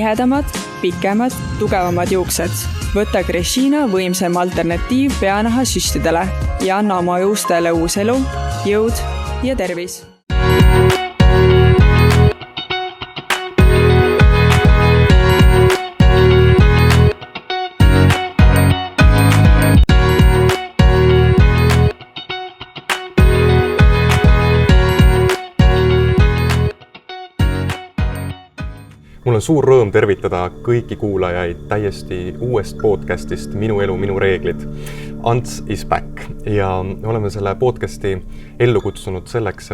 tihedamad, pikemad, tugevamad juuksed. Võta Greshina võimsam alternatiiv peanahasüstidele ja anna oma juustele uus elu, jõud ja tervis. Mul on suur rõõm tervitada kõiki kuulajaid täiesti uuest podcastist Minu elu, minu reeglid. Ants is back ja oleme selle podcasti ellu kutsunud selleks,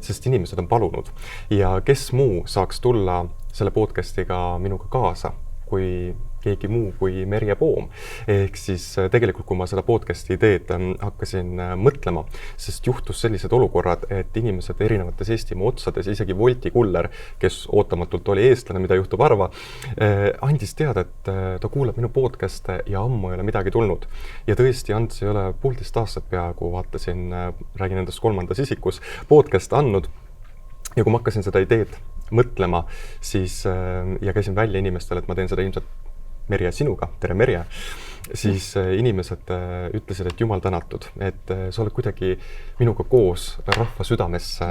sest inimesed on palunud. Ja kes muu saaks tulla selle podcastiga minuga kaasa, kui keegi muu kui Merje Poom. Ehk siis tegelikult, kui ma seda podcasti ideed hakkasin mõtlema, sest juhtus sellised olukorrad, et inimesed erinevates Eestimaa otsades, isegi Wolti kuller, kes ootamatult oli eestlane, mida juhtub harva, andis teada, et ta kuulab minu podcaste ja ammu ei ole midagi tulnud. Ja tõesti, Ants ei ole 1,5 aastat peaaegu, vaatasin, räägin endast 3. isikus, podcast andnud. Ja kui ma hakkasin seda ideed mõtlema, siis, ja käisin välja inimestele, et ma teen seda ilmselt Merje sinuga, tere Merje, siis inimesed ütlesid, et jumal tänatud, et sa oled kuidagi minuga koos rahva südamesse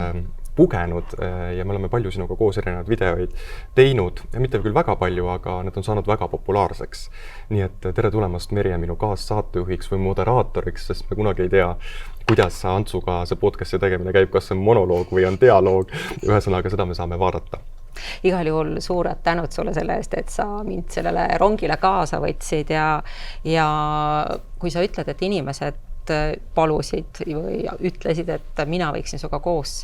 pugenud ja me oleme palju sinuga koos erinevaid videoid teinud, ja mitte küll väga palju, aga need on saanud väga populaarseks. Nii et tere tulemast Merje minu kaassaatejuhiks või moderaatoriks, sest me kunagi ei tea, kuidas Antsuga see podcasti tegemine käib, kas see on monoloog või on dialoog, ühesõnaga seda me saame vaadata. Igal juhul suured tänud sulle selle eest, et sa mind sellele rongile kaasa võtsid ja kui sa ütled, et inimesed palusid või ütlesid, et mina võiksin sinuga koos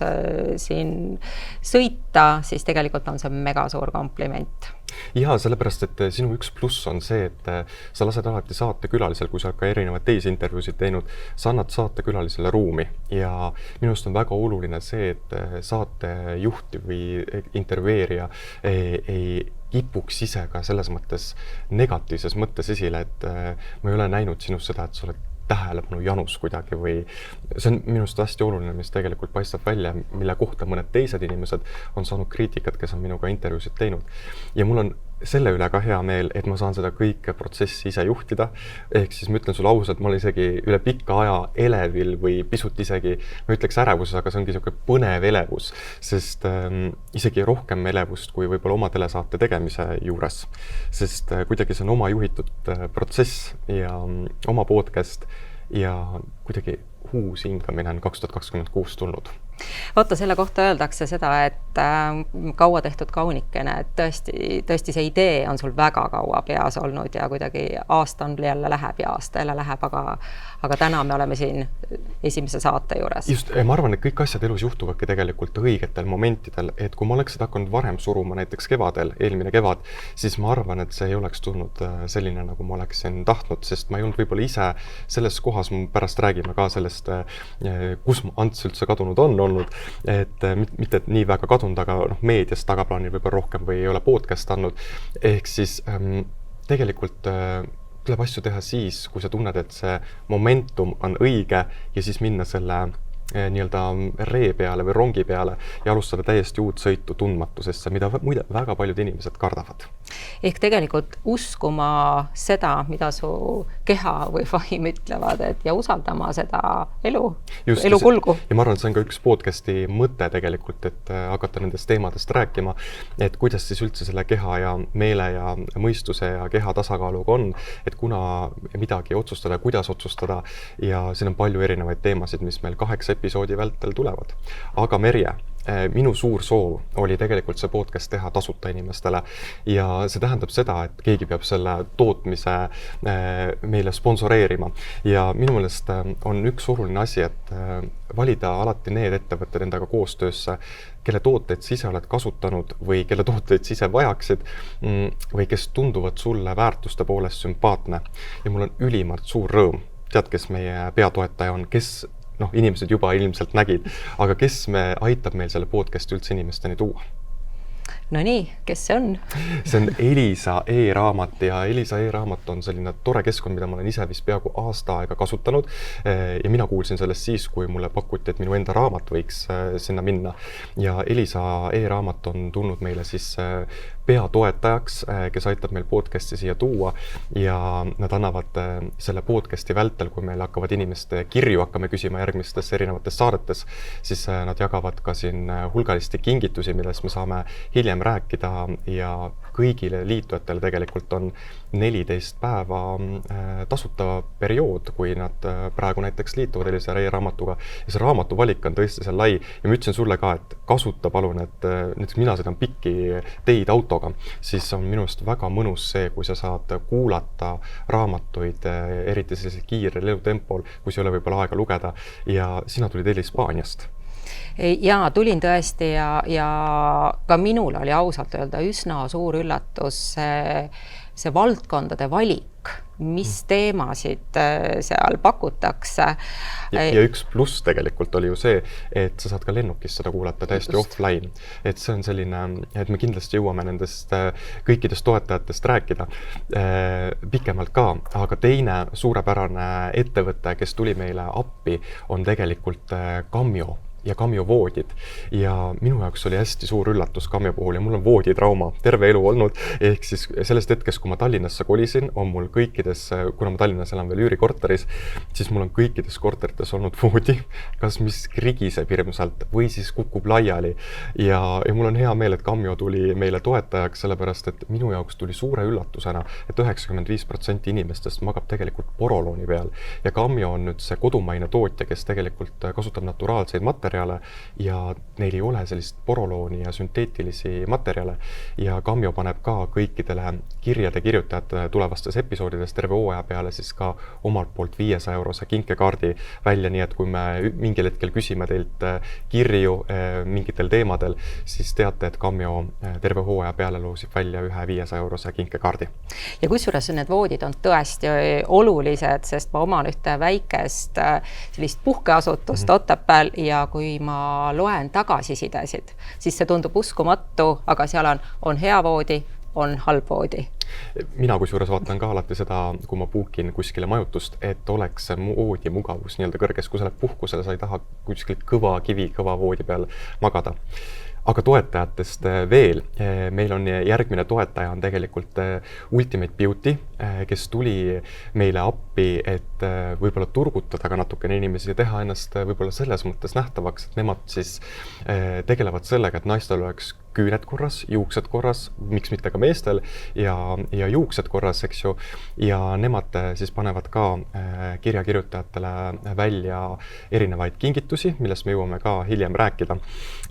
siin sõita, siis tegelikult on see mega suur kompliment. Ja sellepärast, et sinu üks pluss on see, et sa lased alati saatekülalisel, kui sa ka erinevaid teisi intervjuusid teinud, sa annad saatekülalisele ruumi ja minust on väga oluline see, et saatejuht või intervjueerija ei kipuks ise ka selles mõttes negatiivses mõttes esile, et ma ei ole näinud sinust seda, et sa oled tähelepanu janus kuidagi või see on minust hästi oluline, mis tegelikult paistab välja, mille kohta mõned teised inimesed on saanud kriitikat, kes on minuga intervjuusid teinud. Ja mul on selle üle ka hea meel, et ma saan seda kõike protsessi ise juhtida. Ehk siis ma ütlen sulle ausalt, ma olen isegi üle pika aja elevil või pisut isegi, ma ütleks ärevuses, aga see ongi selline põnev elevus, sest isegi rohkem elevust kui võib-olla oma telesaate tegemise juures. Sest kuidagi see on oma juhitud protsess ja oma podcast ja kuidagi uus hingamine on 2026 tulnud. Vaata, selle kohta öeldakse seda, et kaua tehtud kaunikene, et tõesti see idee on sul väga kaua peas olnud ja kuidagi aasta on jälle läheb ja aasta jälle läheb, aga täna me oleme siin esimese saate juures. Just, ma arvan, et kõik asjad elus juhtuvadki tegelikult õigetel momentidel, et kui ma oleks seda hakanud varem suruma näiteks kevadel, eelmine kevad, siis ma arvan, et see ei oleks tulnud selline, nagu ma oleksin tahtnud, sest ma ei olnud võib-olla ise selles kohas, pärast räägime ka sellest, kus Ants üldse kadunud on olnud, et mitte et nii väga kadunud, aga meedias tagaplaanil võib-olla rohkem või ei ole podcast andnud. Ehk siis tegelikult tuleb asju teha siis, kui sa tunned, et see momentum on õige ja siis minna selle nii-öelda ree peale või rongi peale ja alustada täiesti uut sõitu tundmatusesse, mida muide väga paljud inimesed kardavad. Ehk tegelikult uskuma seda, mida su keha või vaim ütlevad, ja usaldama seda elu kulgu. Ja ma arvan, et see on ka üks podcasti mõte tegelikult, et hakata nendest teemadest rääkima, et kuidas siis üldse selle keha ja meele ja mõistuse ja keha tasakaaluga on, et kuna midagi otsustada, kuidas otsustada ja siin on palju erinevaid teemasid, mis meil 8 episoodi vältel tulevad. Aga Merje, minu suur soov oli tegelikult see podcast teha tasuta inimestele ja see tähendab seda, et keegi peab selle tootmise meile sponsoreerima ja minu meelest on üks oluline asi, et valida alati need ettevõtted endaga koostöösse, kelle tooteid sa ise oled kasutanud või kelle tooteid sa ise vajaksid või kes tunduvad sulle väärtuste poolest sümpaatne ja mul on ülimalt suur rõõm. Tead, kes meie peatoetaja on, kes inimesed juba ilmselt nägid, aga kes aitab meil selle podcasti üldse inimesteni tuua? No nii, kes see on? See on Elisa e-raamat ja Elisa e-raamat on selline tore keskkond, mida ma olen ise vist peaaegu aasta aega kasutanud. Ja mina kuulsin sellest siis, kui mulle pakuti, et minu enda raamat võiks sinna minna. Ja Elisa e-raamat on tulnud meile siis peatoetajaks, kes aitab meil podcasti siia tuua ja nad annavad selle podcasti vältel, kui meil hakkavad inimeste kirju hakkame küsima järgmistes erinevates saadetes, siis nad jagavad ka siin hulgalisti kingitusi, millest me saame hiljem rääkida ja kõigile liitujatele tegelikult on 14 päeva tasuta periood, kui nad praegu näiteks liituvad Elisa e-raamatuga ja see raamatu valik on tõesti seal lai ja ma ütlesin sulle ka, et kasuta palun, et näiteks mina sõidan pikki teid autoga, siis on minust väga mõnus see, kui sa saad kuulata raamatuid, eriti sellisel kiirel elutempol, kui ei ole võib-olla aega lugeda ja sina tulid Hispaaniast. Jaa, tulin tõesti ja ka minul oli ausalt öelda üsna suur üllatus see valdkondade valik, mis teemasid seal pakutakse. Ja üks pluss tegelikult oli ju see, et sa saad ka lennukis seda kuulata täiesti offline. Et see on selline, et me kindlasti jõuame nendest kõikidest toetajatest rääkida pikemalt ka, aga teine suurepärane ettevõte, kes tuli meile appi, on tegelikult Cameo ja Cameo voodid. Ja minu jaoks oli hästi suur üllatus Cameo puhul ja mul on vooditrauma terve elu olnud. Ehk siis sellest hetkest, kui ma Tallinnasse kolisin, on mul kõikides, kuna ma Tallinnas elan veel üürikorteris, siis mul on kõikides korterites olnud voodi, kas mis rigiseb hirmsalt või siis kukub laiali. Ja mul on hea meel, et Cameo tuli meile toetajaks, sellepärast et minu jaoks tuli suure üllatusena, et 95% inimestest magab tegelikult porolooni peal. Ja Cameo on nüüd see kodumaine tootja, kes tegelikult kasutab naturaalseid materjale ja neil ei ole sellist porolooni ja sünteetilisi materjale ja Cameo paneb ka kõikidele kirjade kirjutajatele tulevastes episoodides terve hooaja peale siis ka omalt poolt 500 eurose kinkekaardi välja, nii et kui me mingil hetkel küsime teilt kirju mingitel teemadel, siis teate, et Cameo terve hooaja peale loosib välja ühe 500 eurose kinkekaardi. Ja kusjuures need voodid on tõesti olulised, sest ma oman ühte väikest sellist puhkeasutust Otepääl ja kui ma loen tagasisidesid, siis see tundub uskumatu, aga seal on hea voodi, on halb voodi. Mina kusjuures vaatan ka alati seda, kui ma puukin kuskile majutust, et oleks voodi mugavus nii-öelda kõrges, kui sa oled puhkusele, sa ei taha kuskil kõva voodi peal magada. Aga toetajatest veel, meil on järgmine toetaja on tegelikult Ultimate Beauty, kes tuli meile appi, et võib-olla turgutada ka natukene inimesi ja teha ennast võib-olla selles mõttes nähtavaks, et nemad siis tegelevad sellega, et naistel oleks küüned korras, juuksed korras, miks mitte ka meestel ja juuksed korras, eks ju, ja nemad siis panevad ka kirjakirjutajatele välja erinevaid kingitusi, millest me jõuame ka hiljem rääkida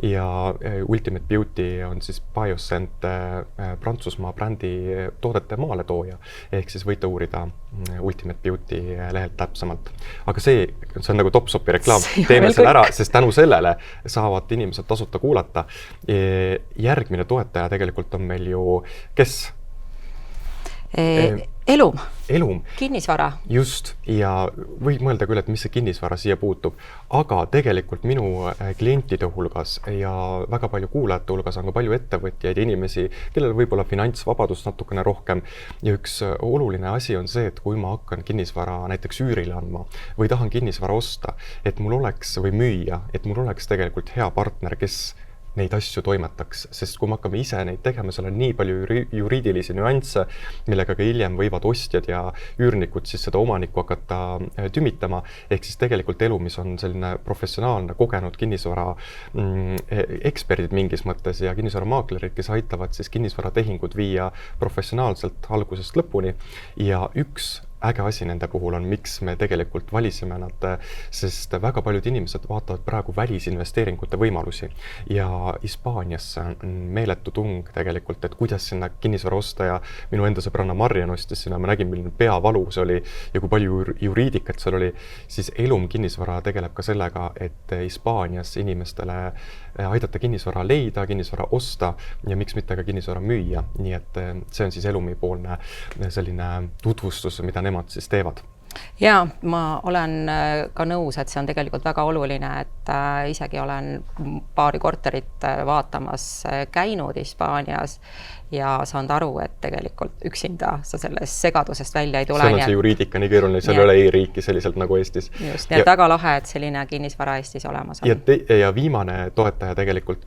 ja Ultimate Beauty on siis Bioscent Prantsusmaa brändi toodete maaletooja, ehk siis võite uurida Ultimate Beauty lehelt täpsemalt. Aga see on nagu Topsopi reklaam, teeme selle ära, sest tänu sellele saavad inimesed tasuta kuulata. Järgmine toetaja tegelikult on meil ju, kes? Elum. Kinnisvara. Just, ja võib mõelda küll, et mis see kinnisvara siia puutub, aga tegelikult minu klientide hulgas ja väga palju kuulajate hulgas on ka palju ettevõtjaid ja inimesi, kellel võib-olla finantsvabadust natukene rohkem. Ja üks oluline asi on see, et kui ma hakkan kinnisvara näiteks üürile andma või tahan kinnisvara osta, et mul oleks või müüa, et mul oleks tegelikult hea partner, kes neid asju toimetaks, sest kui me hakkame ise neid tegema, seal on nii palju juriidilisi nüansse, millega ka hiljem võivad ostjad ja üürnikud siis seda omanikku hakata tümitama, ehk siis tegelikult Elumis on selline professionaalne kogenud kinnisvara eksperdid mingis mõttes ja kinnisvaramaaklerid, kes aitavad siis kinnisvaratehingud viia professionaalselt algusest lõpuni ja üks äge asi nende puhul on, miks me tegelikult valisime nad, sest väga paljud inimesed vaatavad praegu välisinvesteeringute võimalusi ja Hispaaniasse on meeletu tung tegelikult, et kuidas sinna kinnisvara osta ja minu enda sõbranna Marjan ostis sinna, ma nägin, milline peavalu see oli ja kui palju juriidikat seal oli, siis Elum kinnisvara tegeleb ka sellega, et Hispaanias inimestele aidata kinnisvara leida, kinnisvara osta ja miks mitte ka kinnisvara müüa, nii et see on siis Elumi poolne selline tutvustus, mida nemad siis teevad. Ja ma olen ka nõus, et see on tegelikult väga oluline, et isegi olen paari korterit vaatamas käinud Hispaanias ja saanud aru, et tegelikult üksinda sa sellest segadusest välja ei tule. Seal on see juriidika nii keeruline, seal ei ole e-riiki selliselt nagu Eestis. Just, nii et väga lahe, et selline kinnisvara Eestis olemas on. Ja viimane toetaja tegelikult,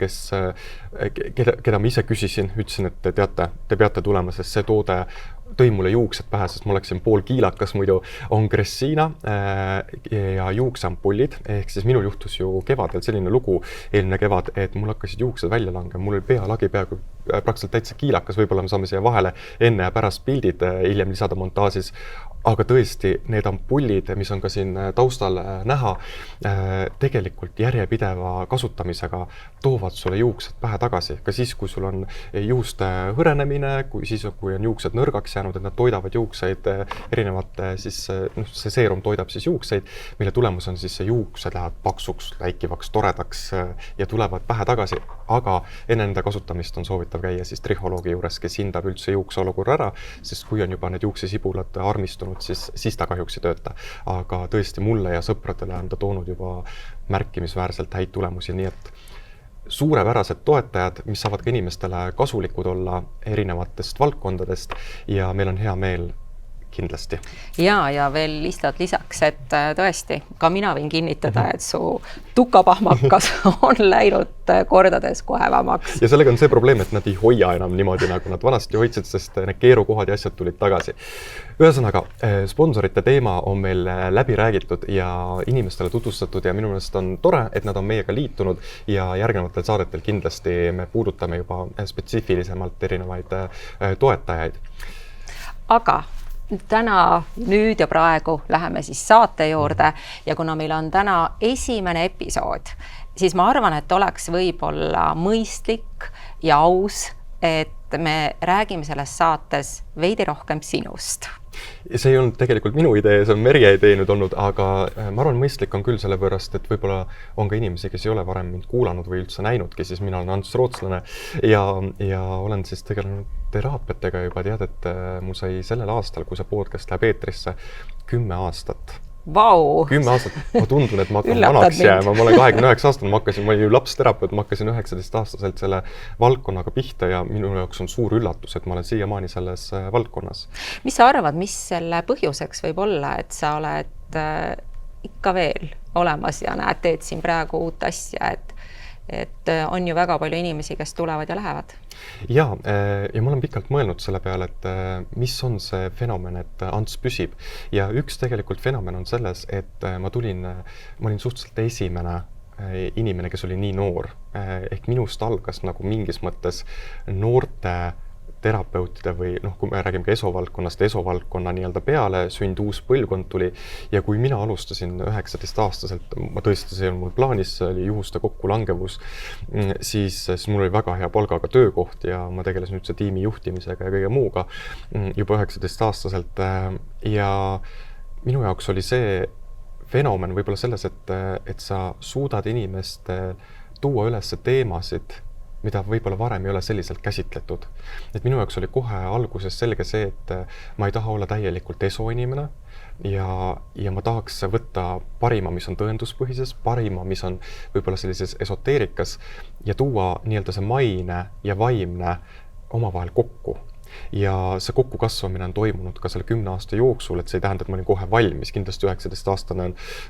keda ma ise küsisin, ütlesin, et te peate tulema, sest see toode tõi mulle juuksed pähe, sest ma oleksin poolkiilakas muidu, on Gressina ja juukseampullid, ehk siis minul juhtus ju kevadel selline lugu eelmine kevad, et mul hakkasid juuksed välja langema, mul oli pealagi peaaegu praktiliselt täitsa kiilakas, võib-olla me saame siia vahele enne ja pärast pildid hiljem lisada montaažis, aga tõesti, need ampullid, mis on ka siin taustal näha, tegelikult järjepideva kasutamisega toovad sulle juuksed pähe tagasi. Ka siis, kui sul on juuste hõrenemine, kui on juuksed nõrgaks jäänud, et nad toidavad juukseid erinevate, siis see seerum toidab siis juukseid, mille tulemus on siis see juuksed lähevad paksuks, läikivaks, toredaks ja tulevad pähe tagasi. Aga enne nende kasutamist on soovitav käia siis trihholoogi juures, kes hindab üldse juukse olukorra ära, sest kui on juba need juuksesibulad armistunud, siis ta kahjuks ei tööta. Aga tõesti mulle ja sõpradele on ta toonud juba märkimisväärselt häid tulemusi, nii et suurepärased toetajad, mis saavad ka inimestele kasulikud olla erinevatest valdkondadest ja meil on hea meel kindlasti. Ja veel lihtsalt lisaks, et tõesti, ka mina võin kinnitada, et su tukapahmakas on läinud kordades kohevamaks. Ja sellega on see probleem, et nad ei hoia enam niimoodi, nagu nad vanasti hoidsid, sest need keerukohad ja asjad tulid tagasi. Ühesõnaga, sponsorite teema on meil läbi räägitud ja inimestele tutvustatud ja minu meelest on tore, et nad on meiega liitunud ja järgnevatel saadetel kindlasti me puudutame juba spetsiifilisemalt erinevaid toetajaid. Aga täna, nüüd ja praegu läheme siis saate juurde ja kuna meil on täna esimene episood, siis ma arvan, et oleks võib-olla mõistlik ja aus, et me räägime selles saates veidi rohkem sinust. See ei olnud tegelikult minu idee, see on Merje idee nüüd olnud, aga ma arvan, mõistlik on küll sellepärast, et võib-olla on ka inimesi, kes ei ole varem mind kuulanud või üldse näinudki, siis mina olen Ants Rootslane ja olen siis tegelenud teraapiatega juba tead, et mul sai sellel aastal, kui see podcast läheb eetrisse, 10 aastat. Vau! 10 aastat. Ma tundun, et ma hakkan vanaks jääma. Ma olen 29 aastane, ma olin ju lapsterapeut, ma hakkasin 19-aastaselt selle valdkonnaga pihta ja minu jaoks on suur üllatus, et ma olen siiamaani selles valdkonnas. Mis sa arvad, mis selle põhjuseks võib olla, et sa oled ikka veel olemas ja näed, teed siin praegu uut asja, et on ju väga palju inimesi, kes tulevad ja lähevad? Ja ma olen pikalt mõelnud selle peale, et mis on see fenomen, et Ants püsib. Ja üks tegelikult fenomen on selles, et ma olin suhteliselt esimene inimene, kes oli nii noor. Ehk minust algas nagu mingis mõttes noorte terapeutide või kui me räägime ka esovaldkonnast, esovaldkonna nii-öelda peale sünd uus põlvkond tuli ja kui mina alustasin 19-aastaselt, ma tõesti see ei olnud mul plaanis, see oli juhuste kokkulangevus, siis mul oli väga hea palgaga töökoht ja ma tegelesin üldse tiimi juhtimisega ja kõige muuga juba 19-aastaselt ja minu jaoks oli see fenomen võib-olla selles, et sa suudad inimeste tuua üles teemasid, mida võib-olla varem ei ole selliselt käsitletud. Et minu jaoks oli kohe alguses selge see, et ma ei taha olla täielikult esoinimene ja ma tahaks võtta parima, mis on tõenduspõhises, parima, mis on võib-olla sellises esoteerikas ja tuua nii-öelda see maine ja vaimne omavahel kokku. Ja see kokkukasvamine on toimunud ka selle 10 aasta jooksul, et see ei tähenda, et ma olin kohe valmis. Kindlasti 19-aastane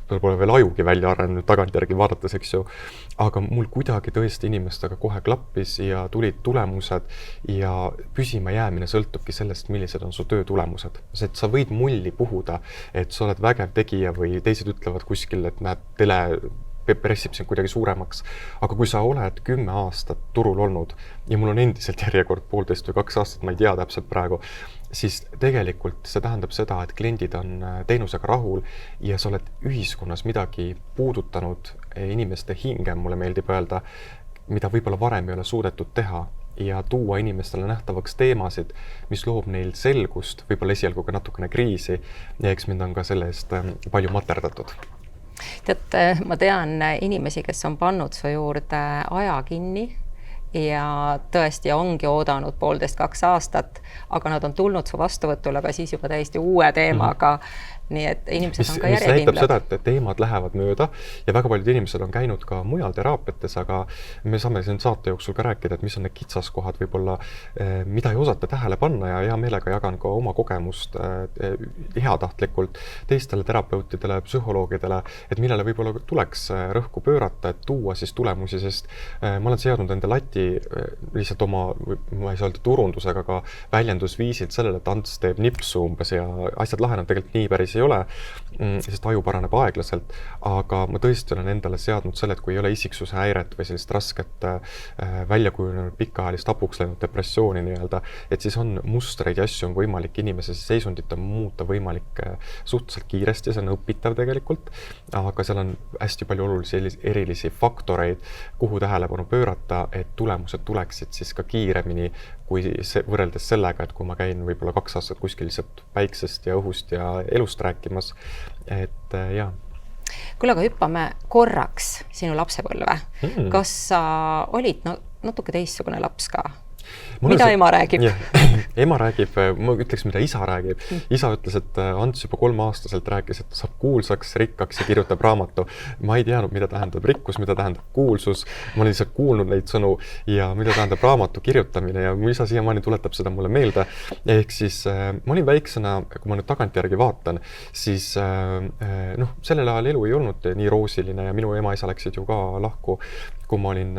pole veel ajugi välja arenenud tagantjärgi vaadates, eks ju. Aga mul kuidagi tõesti inimestega kohe klappis ja tulid tulemused ja püsima jäämine sõltubki sellest, millised on su töö tulemused. See, et sa võid mulli puhuda, et sa oled vägev tegija või teised ütlevad kuskil, et näed, tele pressib sind kuidagi suuremaks. Aga kui sa oled 10 aastat turul olnud ja mul on endiselt järjekord 1,5 või 2 aastat, ma ei tea täpselt praegu, siis tegelikult see tähendab seda, et kliendid on teenusega rahul ja sa oled ühiskonnas midagi puudutanud inimeste hinge, mulle meeldib öelda, mida võib-olla varem ei ole suudetud teha ja tuua inimestele nähtavaks teemasid, mis loob neil selgust, võib-olla esialgu ka natukene kriisi ja eks mind on ka selle eest palju materdatud. Tead, ma tean inimesi, kes on pannud su juurde aja kinni ja tõesti ongi oodanud 1,5–2 aastat, aga nad on tulnud su vastuvõtule ka siis juba täiesti uue teemaga nii et inimesed on ka mis näitab järjekindlad. seda, et teemad lähevad mööda ja väga paljud inimesed on käinud ka mujal teraapiates, aga me saame siin saate jooksul ka rääkida, et mis on need kitsaskohad võib-olla, mida ei osata tähele panna ja hea meelega jagan ka oma kogemust heatahtlikult teistele terapeutidele, psühholoogidele, et millele võib-olla tuleks rõhku pöörata, et tuua siis tulemusi, sest ma olen seadnud enda lati lihtsalt oma, ma ei saa öelda turundusega, ka väljendusviisilt sellele, et Ants teeb nipsu umbes ja asjad lahenevad, tegelikult nii päris ei ole, sest aju paraneb aeglaselt, aga ma tõesti olen endale seadnud selle, et kui ei ole isiksuse häiret või sellist rasket väljakujunenud pikaajalist hapuks läinud depressiooni nii-öelda, et siis on mustreid ja asju on võimalik inimese seisundit on muuta võimalik suhteliselt kiiresti, see on õpitav tegelikult, aga seal on hästi palju olulisi erilisi faktoreid, kuhu tähelepanu pöörata, et tulemused tuleksid siis ka kiiremini kui võrreldes sellega, et kui ma käin võib-olla 2 aastat kuskil lihtsalt päiksest ja õhust ja elust rääkimas, et jaa. Kuule, aga hüppame korraks sinu lapsepõlve. Kas sa olid natuke teistsugune laps ka? Mida ema räägib? Ema räägib, ma ütleks, mida isa räägib. Isa ütles, et Ants juba 3-aastaselt rääkis, et saab kuulsaks, rikkaks ja kirjutab raamatu. Ma ei teadnud, mida tähendab rikkus, mida tähendab kuulsus. Ma olen lihtsalt kuulnud neid sõnu ja mida tähendab raamatu kirjutamine ja mu isa siiamaani tuletab seda mulle meelde. Ehk siis ma olin väiksena, kui ma nüüd tagantjärgi vaatan, siis sellel ajal elu ei olnud nii roosiline ja minu ema isa läksid ju ka lahku, kui ma olin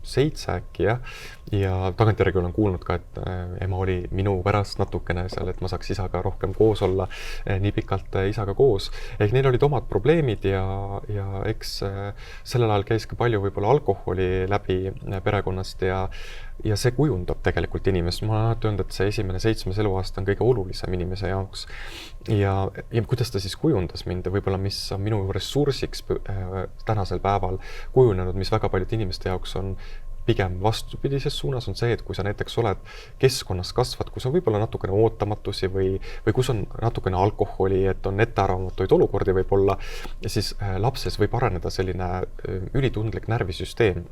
7 äkki, jah. Ja tagantjärgi olen kuulnud ka, et ema oli minu pärast natukene seal, et ma saaks isaga rohkem koos olla, nii pikalt isaga koos. Ehk neil olid omad probleemid ja eks sellel ajal käis ka palju võib-olla alkoholi läbi perekonnast ja see kujundab tegelikult inimest. Ma olen alati öelnud, et see esimene 7. eluaasta on kõige olulisem inimese jaoks. Ja kuidas ta siis kujundas mind ja võib-olla mis on minu ressursiks tänasel päeval kujunenud, mis väga paljud inimeste jaoks on pigem vastupidises suunas, on see, et kui sa näiteks oled keskkonnas kasvad, kus on võib-olla natukene ootamatusi või kus on natukene alkoholi, et on ettearvamatuid olukordi võib-olla, siis lapses võib areneda selline ülitundlik närvisüsteem,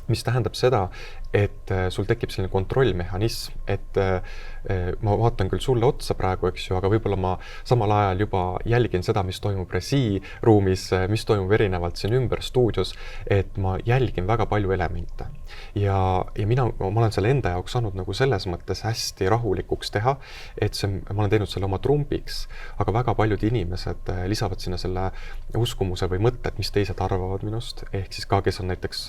mis tähendab seda, et sul tekib selline kontrollmehhanism, et ma vaatan küll sulle otsa praegu, eks ju, aga võib-olla ma samal ajal juba jälgin seda, mis toimub resiiruumis, mis toimub erinevalt siin ümber stuudios, et ma jälgin väga palju elemente. Ja ma olen selle enda jaoks saanud nagu selles mõttes hästi rahulikuks teha, et ma olen teinud selle oma trumbiks, aga väga paljud inimesed lisavad sinna selle uskumuse või mõtted, mis teised arvavad minust, ehk siis ka, kes on näiteks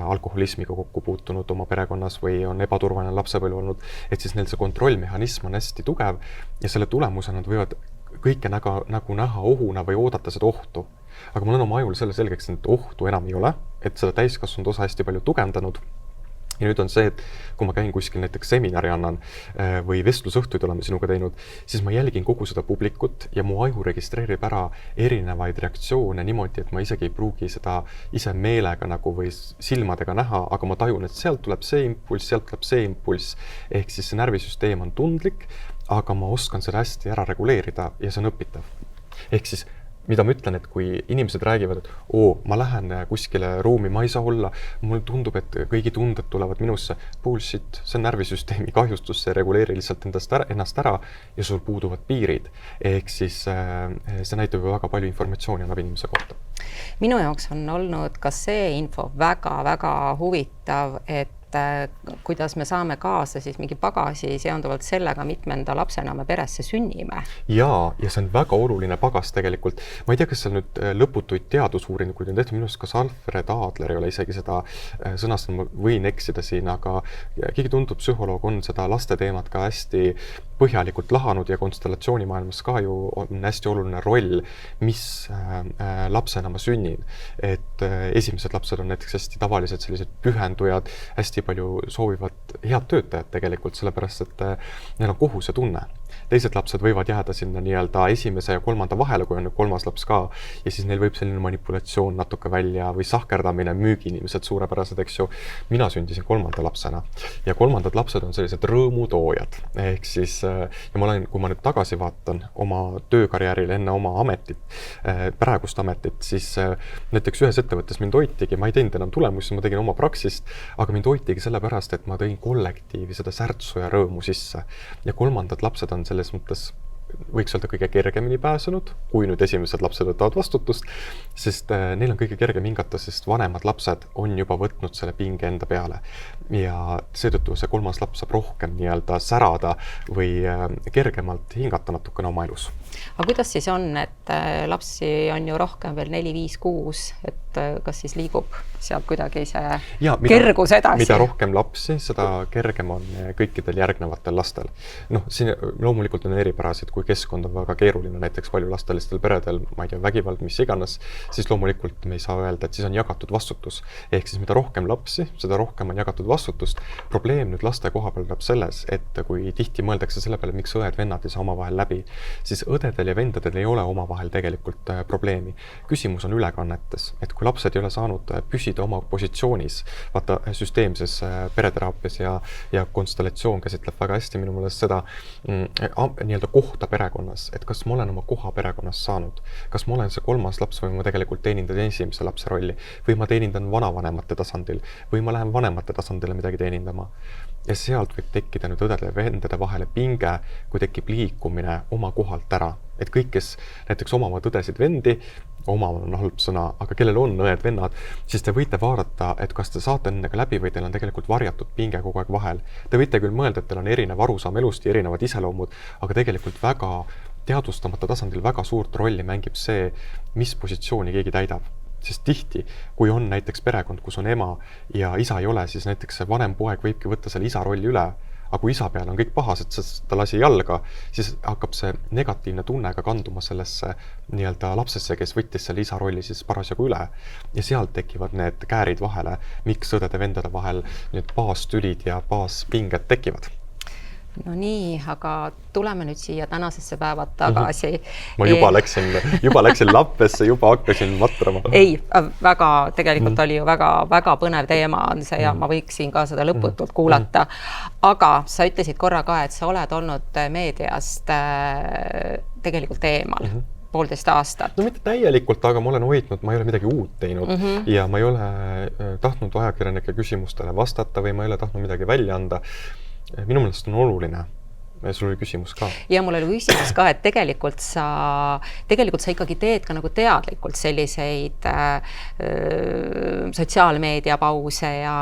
alkoholismiga kokku puutunud oma perekonnas või on ebaturvaline lapsepõlv olnud, et siis neil see kontrollmehhanism on hästi tugev ja selle tulemusena nad võivad kõike nagu näha ohuna või oodata seda ohtu. Aga ma olen oma ajul selle selgeks, et ohtu enam ei ole, et seda täiskasvanud osa hästi palju tugevdanud. Ja nüüd on see, et kui ma käin kuskil näiteks seminari annan või vestlusõhtuid oleme sinuga teinud, siis ma jälgin kogu seda publikut ja mu aju registreerib ära erinevaid reaktsioone niimoodi, et ma isegi ei pruugi seda ise meelega nagu või silmadega näha, aga ma tajun, et sealt tuleb see impulss, sealt tuleb see impulss. Ehk siis see närvisüsteem on tundlik, aga ma oskan seda hästi ära reguleerida ja see on õpitav. Ehk siis mida ma ütlen, et kui inimesed räägivad, et ma lähen kuskile ruumi, ma ei saa olla, mulle tundub, et kõigi tunded tulevad minusse, bullshit, see on närvisüsteemi kahjustus, see reguleeri lihtsalt ennast ära ja sul puuduvad piirid. Ehk siis see näitab ju väga palju informatsiooni annab inimese kohta. Minu jaoks on olnud ka see info väga-väga huvitav, et kuidas me saame kaasa siis mingi pagasi seonduvalt sellega, mitmenda lapsena me peresse sünnime. Ja see on väga oluline pagas tegelikult. Ma ei tea, kas seal nüüd lõputuid teadusuuringuid on tehtud, minust kas Alfred Adler ei ole isegi seda sõnastanud, ma võin eksida siin, aga keegi tuntud psühholoog on seda laste teemat ka hästi põhjalikult lahanud ja konstellatsioonimaailmas ka ju on hästi oluline roll, mis lapsena ma sünnin. Et esimesed lapsed on näiteks hästi tavalised sellised pühendujad, hästi palju soovivad head töötajad tegelikult, sellepärast et neil on kohuse tunne. Teised lapsed võivad jääda sinna nii-öelda 1. ja 3. vahele, kui on 3. laps ka, ja siis neil võib selline manipulatsioon natuke välja või sahkerdamine, müügiinimesed suurepärased, eks ju. Mina sündisin 3. lapsena ja 3. lapsed on sellised rõõmutoojad. Ehk siis, ja kui ma nüüd tagasi vaatan oma töökarjääril enne oma ametit, praegust ametit, siis näiteks ühes ettevõttes mind hoitigi, ma ei teinud enam tulemusi, ma tegin oma praksist, aga mind hoitigi sellepärast, et ma tõin kollektiivi seda särtsu ja rõõmu sisse. Ja 3. lapsed on selles mõttes võiks öelda kõige kergemini pääsenud, kui nüüd esimesed lapsed võtavad vastutust, sest neil on kõige kergem hingata, sest vanemad lapsed on juba võtnud selle pinge enda peale. Ja seetõttu see kolmas laps saab rohkem nii-öelda särada või kergemalt hingata natukene oma elus. Aga kuidas siis on, et lapsi on ju rohkem veel 4, 5, 6, et kas siis liigub sealt kuidagi see kergus edasi? Mida rohkem lapsi, seda kergem on kõikidel järgnevatel lastel. Siin loomulikult on eripärasid, kui keskkond on väga keeruline, näiteks paljulastelistel peredel, ma ei tea, vägivald, mis iganes, siis loomulikult me ei saa öelda, et siis on jagatud vastutus. Ehk siis mida rohkem lapsi, seda rohkem on jagatud vastutust. Probleem nüüd laste koha peal tuleb selles, et kui tihti mõeldakse selle peale, miks õed-vennad ei saa omavahel läbi, siis õdedel ja vendadel ei ole omavahel tegelikult probleemi. Küsimus on ülekannetes, et kui lapsed ei ole saanud püsida oma positsioonis, vaata süsteemses pereteraapias ja konstellatsioon käsitleb väga hästi minu meelest seda nii-öelda kohta perekonnas, et kas ma olen oma koha perekonnas saanud, kas ma olen see kolmas laps või ma tegelikult teenindan esimese lapse rolli või ma teenindan vanavanemate tasandil või ma lähen vanemate tasandile midagi teenindama. Ja sealt võib tekkida nüüd õdede ja vendade vahele pinge, kui tekib liikumine oma kohalt ära. Et kõik, kes näiteks omavad õdesid vendi, omav on halb sõna, aga kellel on õed-vennad, siis te võite vaadata, et kas te saate nendega läbi või teil on tegelikult varjatud pinge kogu aeg vahel. Te võite küll mõelda, et teil on erinev arusaam elust ja erinevad iseloomud, aga tegelikult väga teadvustamata tasandil väga suurt rolli mängib see, mis positsiooni keegi täidab. Sest tihti, kui on näiteks perekond, kus on ema ja isa ei ole, siis näiteks see vanem poeg võibki võtta selle isa rolli üle. Aga kui isa peal on kõik pahased, sest ta lasi jalga, siis hakkab see negatiivne tunne ka kanduma sellesse nii-öelda lapsesse, kes võttis selle isa rolli siis parasjagu üle. Ja sealt tekivad need käärid vahele, miks õdede-vendade vahel need baastülid ja baaspinged tekivad. No nii, aga tuleme nüüd siia tänasesse päevad tagasi. Ma juba läksin lappesse, juba hakkasin matrama. Ei, väga, tegelikult oli ju väga põnev teema on see ja ma võiksin ka seda lõputult kuulata. Aga sa ütlesid korra ka, et sa oled olnud meediast tegelikult eemal. 1,5 aastat. No mitte täielikult, aga ma olen hoidnud, ma ei ole midagi uut teinud ja ma ei ole tahtnud ajakirjanike küsimustele vastata või ma ei ole tahtnud midagi välja anda. Minu meelest on oluline. Sul oli küsimus ka. Ja mul oli küsimus ka, et tegelikult sa ikkagi teed ka nagu teadlikult selliseid sotsiaalmeediapause ja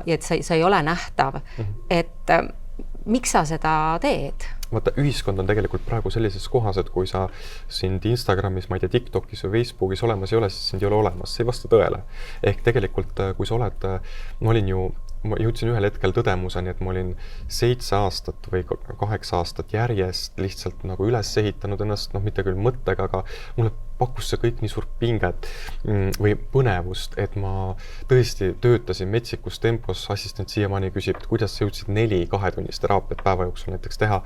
et sa ei ole nähtav. Et miks sa seda teed? Vaata, ühiskond on tegelikult praegu sellises kohas, et kui sa sind Instagramis, ma ei tea, TikTokis või Facebookis olemas ei ole, siis sind ei ole olemas. See ei vasta tõele. Ehk tegelikult, kui sa oled, ma jõudsin ühel hetkel tõdemuseni, et ma olin 7 aastat või 8 aastat järjest lihtsalt nagu üles ehitanud ennast, mitte küll mõttega, aga mulle pakkus see kõik nii suurt pinget või põnevust, et ma tõesti töötasin metsikus tempos, assistent siiamaani küsib, et kuidas sa jõudsid 4 2-tunnist teraapiat päeva jooksul näiteks teha,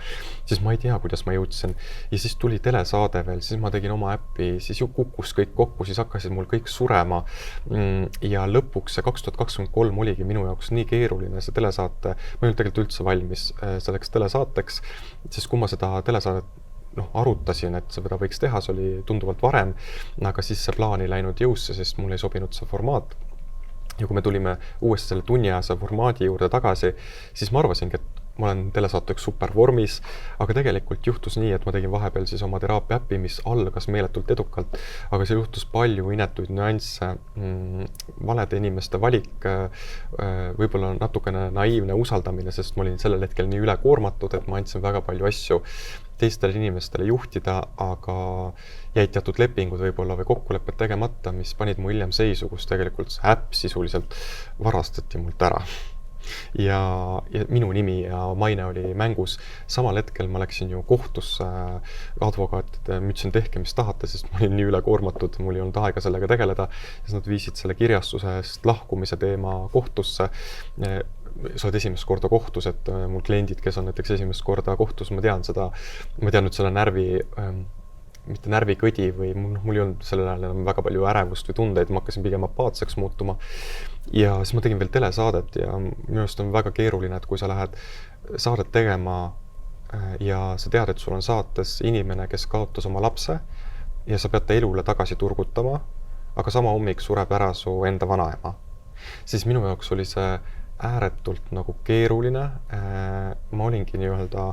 siis ma ei tea, kuidas ma jõudsin. Ja siis tuli telesaade veel, siis ma tegin oma äppi, siis ju kukkus kõik kokku, siis hakkasid mul kõik surema ja lõpuks see 2023 oligi minu jaoks nii keeruline see telesaate, ma ei olnud tegelikult üldse valmis selleks telesaateks, sest kui ma seda telesaadet arutasin, et seda võiks teha, see oli tunduvalt varem, aga siis see plaan ei läinud jõusse, sest mul ei sobinud see formaat. Ja kui me tulime uuesti selle tunniajase formaadi juurde tagasi, siis ma arvasingi, et ma olen telesaateks supervormis, aga tegelikult juhtus nii, et ma tegin vahepeal siis oma teraapia äppi, mis algas meeletult edukalt, aga see juhtus palju inetuid nüansse, valede inimeste valik, võib-olla natukene naiivne usaldamine, sest ma olin sellel hetkel nii ülekoormatud, et ma andsin väga palju asju teistele inimestele juhtida, aga jäid teatud lepingud võib-olla või kokkulepped tegemata, mis panid mu hiljem seisu, kus tegelikult see äpp sisuliselt varastati mult ära. Ja minu nimi ja maine oli mängus. Samal hetkel ma läksin ju kohtusse advokaatide, ma ütlesin tehke, mis tahate, sest ma olin nii ülekoormatud, mul ei olnud aega sellega tegeleda. Siis nad viisid selle kirjastusest lahkumise teema kohtusse. Sa oled esimest korda kohtus, et mul kliendid, kes on näiteks esimest korda kohtus, ma tean nüüd selle mitte närvikõdi või mul ei olnud sellel ajal enam väga palju ärevust või tundeid, ma hakkasin pigem apaatseks muutuma. Ja siis ma tegin veel telesaadet ja minu arust on väga keeruline, et kui sa lähed saadet tegema ja sa tead, et sul on saates inimene, kes kaotas oma lapse ja sa pead ta elule tagasi turgutama, aga sama hommik sureb ära su enda vanaema. Siis minu jaoks oli see ääretult nagu keeruline. Ma olingi nii-öelda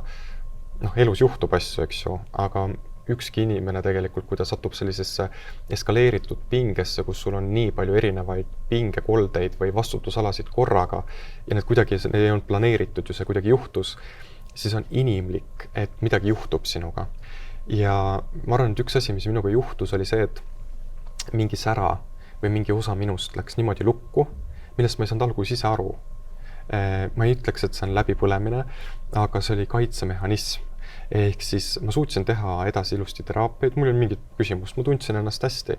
elus juhtub asju, eks ju, aga ükski inimene tegelikult, kui ta satub sellisesse eskaleeritud pingesse, kus sul on nii palju erinevaid pingekoldeid või vastutusalasid korraga ja need kuidagi ei olnud planeeritud ju, see kuidagi juhtus, siis on inimlik, et midagi juhtub sinuga. Ja ma arvan, et üks asi, mis minuga juhtus, oli see, et mingi sära või mingi osa minust läks niimoodi lukku, millest ma ei saanud alguses ise aru. Ma ei ütleks, et see on läbipõlemine, aga see oli kaitsemehhanism. Ehk siis ma suutsin teha edasi ilusti teraapiaid, mul ei olnud mingit küsimust, ma tundsin ennast hästi.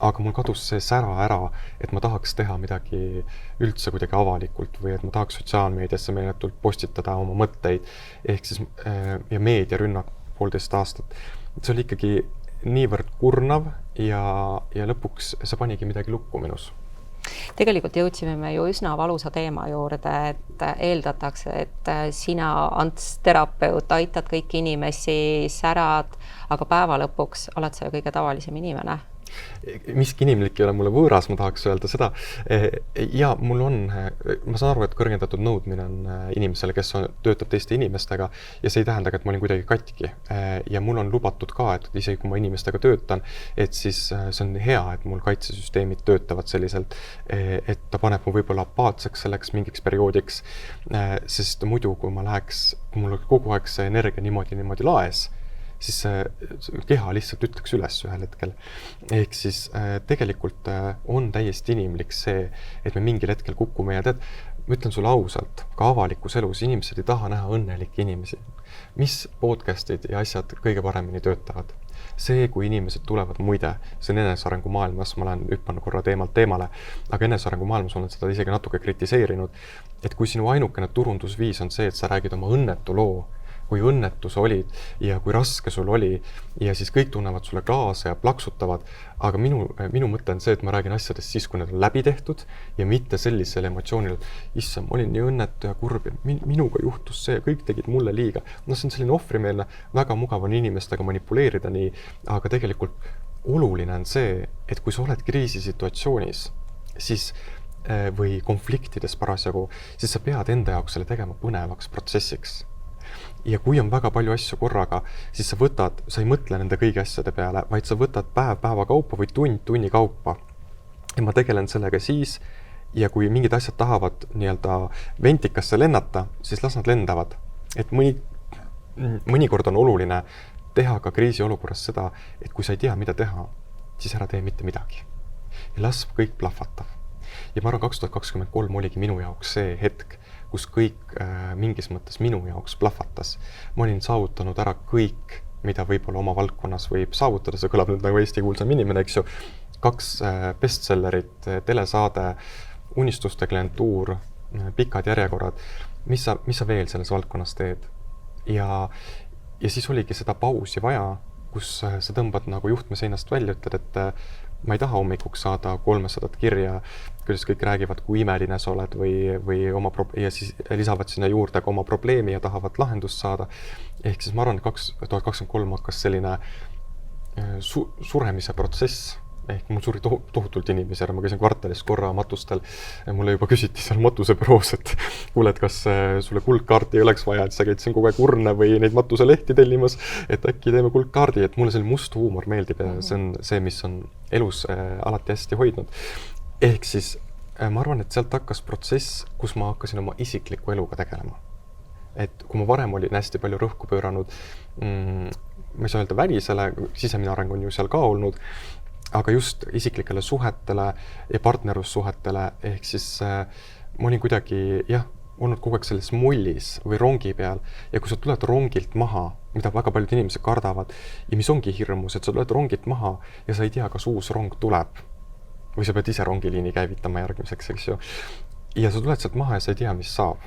Aga mul kadus see sära ära, et ma tahaks teha midagi üldse kuidagi avalikult või et ma tahaks sotsiaalmeediasse meeletult postitada oma mõtteid. Ehk siis ja meediarünnak 1,5 aastat. See oli ikkagi niivõrd kurnav ja lõpuks see panigi midagi lukku minus. Tegelikult jõudsime me ju üsna valusa teema juurde, et eeldatakse, et sina, Ants, terapeut, aitad kõiki inimesi, särad, aga päeva lõpuks oled sa ju kõige tavalisem inimene. Miski inimlik ei ole mulle võõras, ma tahaks öelda seda. Ja mul on, ma saan aru, et kõrgendatud nõudmine on inimesele, kes töötab teiste inimestega ja see ei tähenda, et ma olin kuidagi katki. Ja mul on lubatud ka, et isegi kui ma inimestega töötan, et siis see on hea, et mul kaitsesüsteemid töötavad selliselt, et ta paneb mu võib-olla apaatseks selleks mingiks perioodiks, sest muidu, kui mul oleks kogu aeg see energia niimoodi laes, siis keha lihtsalt ütleks üles ühel hetkel. Ehk siis tegelikult on täiesti inimlik see, et me mingil hetkel kukume ja tead, ma ütlen sulle ausalt, ka avalikus elus inimesed ei taha näha õnnelikke inimesi. Mis podcastid ja asjad kõige paremini töötavad? See, kui inimesed tulevad, muide, see on enesearengu maailmas, ma olen hüpanud korra teemalt teemale, aga enesearengu maailmas olen seda isegi natuke kritiseerinud, et kui sinu ainukene turundusviis on see, et sa räägid oma õnnetu loo, kui õnnetu sa olid ja kui raske sul oli ja siis kõik tunnevad sulle kaasa ja plaksutavad, aga minu mõte on see, et ma räägin asjadest siis, kui need on läbi tehtud ja mitte sellisel emotsioonil, issam, ma olin nii õnnetu ja kurb ja minuga juhtus see ja kõik tegid mulle liiga. See on selline ohvrimeelne, väga mugav on inimestega manipuleerida nii, aga tegelikult oluline on see, et kui sa oled kriisisituatsioonis, siis või konfliktides parasjagu, siis sa pead enda jaoks selle tegema põnevaks protsessiks. Ja kui on väga palju asju korraga, siis sa ei mõtle nende kõigi asjade peale, vaid sa võtad päeva kaupa või tunni kaupa. Ja ma tegelen sellega siis, ja kui mingid asjad tahavad nii-öelda ventikasse lennata, siis las nad lendavad. Et mõnikord on oluline teha ka kriisiolukorras seda, et kui sa ei tea, mida teha, siis ära tee mitte midagi. Ja las kõik plahvatab. Ja ma arvan, 2023 oligi minu jaoks see hetk, kus kõik mingis mõttes minu jaoks plahvatas. Ma olin saavutanud ära kõik, mida võib-olla oma valdkonnas võib saavutada. See kõlab nüüd nagu Eesti kuulsam inimene, eks ju. 2 bestsellerit, telesaade, unistuste klientuur, pikad järjekorrad. Mis sa veel selles valdkonnas teed? Ja siis oligi seda pausi vaja, kus sa tõmbad nagu juhtme seinast välja, ütled, et ma ei taha hommikuks saada 300 kirja, kuidas kõik räägivad, kui imeline sa oled või ja siis lisavad sinna juurde ka oma probleemi ja tahavad lahendust saada. Ehk siis ma arvan, et 2023 hakkas selline suremise protsess. Ehk mul suri tohutult inimesi ära, ma käisin kvartalis korra matustel. Mulle juba küsiti seal matusebüroos, et kuule, et kas sulle kuldkaarti ei oleks vaja, et sa käid siin kogu aeg urne või neid matuselehti tellimas, et äkki teeme kuldkaardi, et mulle selline must huumor meeldib ja see on see, mis on elus alati hästi hoidnud. Ehk siis ma arvan, et sealt hakkas protsess, kus ma hakkasin oma isikliku eluga tegelema. Et kui ma varem olin hästi palju rõhku pööranud, ma ei saa öelda välisele, sisemine areng on ju seal ka olnud, aga just isiklikele suhetele ja partnerlussuhetele, ehk siis ma olin kuidagi, olnud kogu aeg selles mullis või rongi peal ja kui sa tuled rongilt maha, mida väga paljud inimesed kardavad ja mis ongi hirmus, et sa tuled rongilt maha ja sa ei tea, kas uus rong tuleb või sa pead ise rongiliini käivitama järgmiseks, eks ju. Ja sa tuled sealt maha ja sa ei tea, mis saab.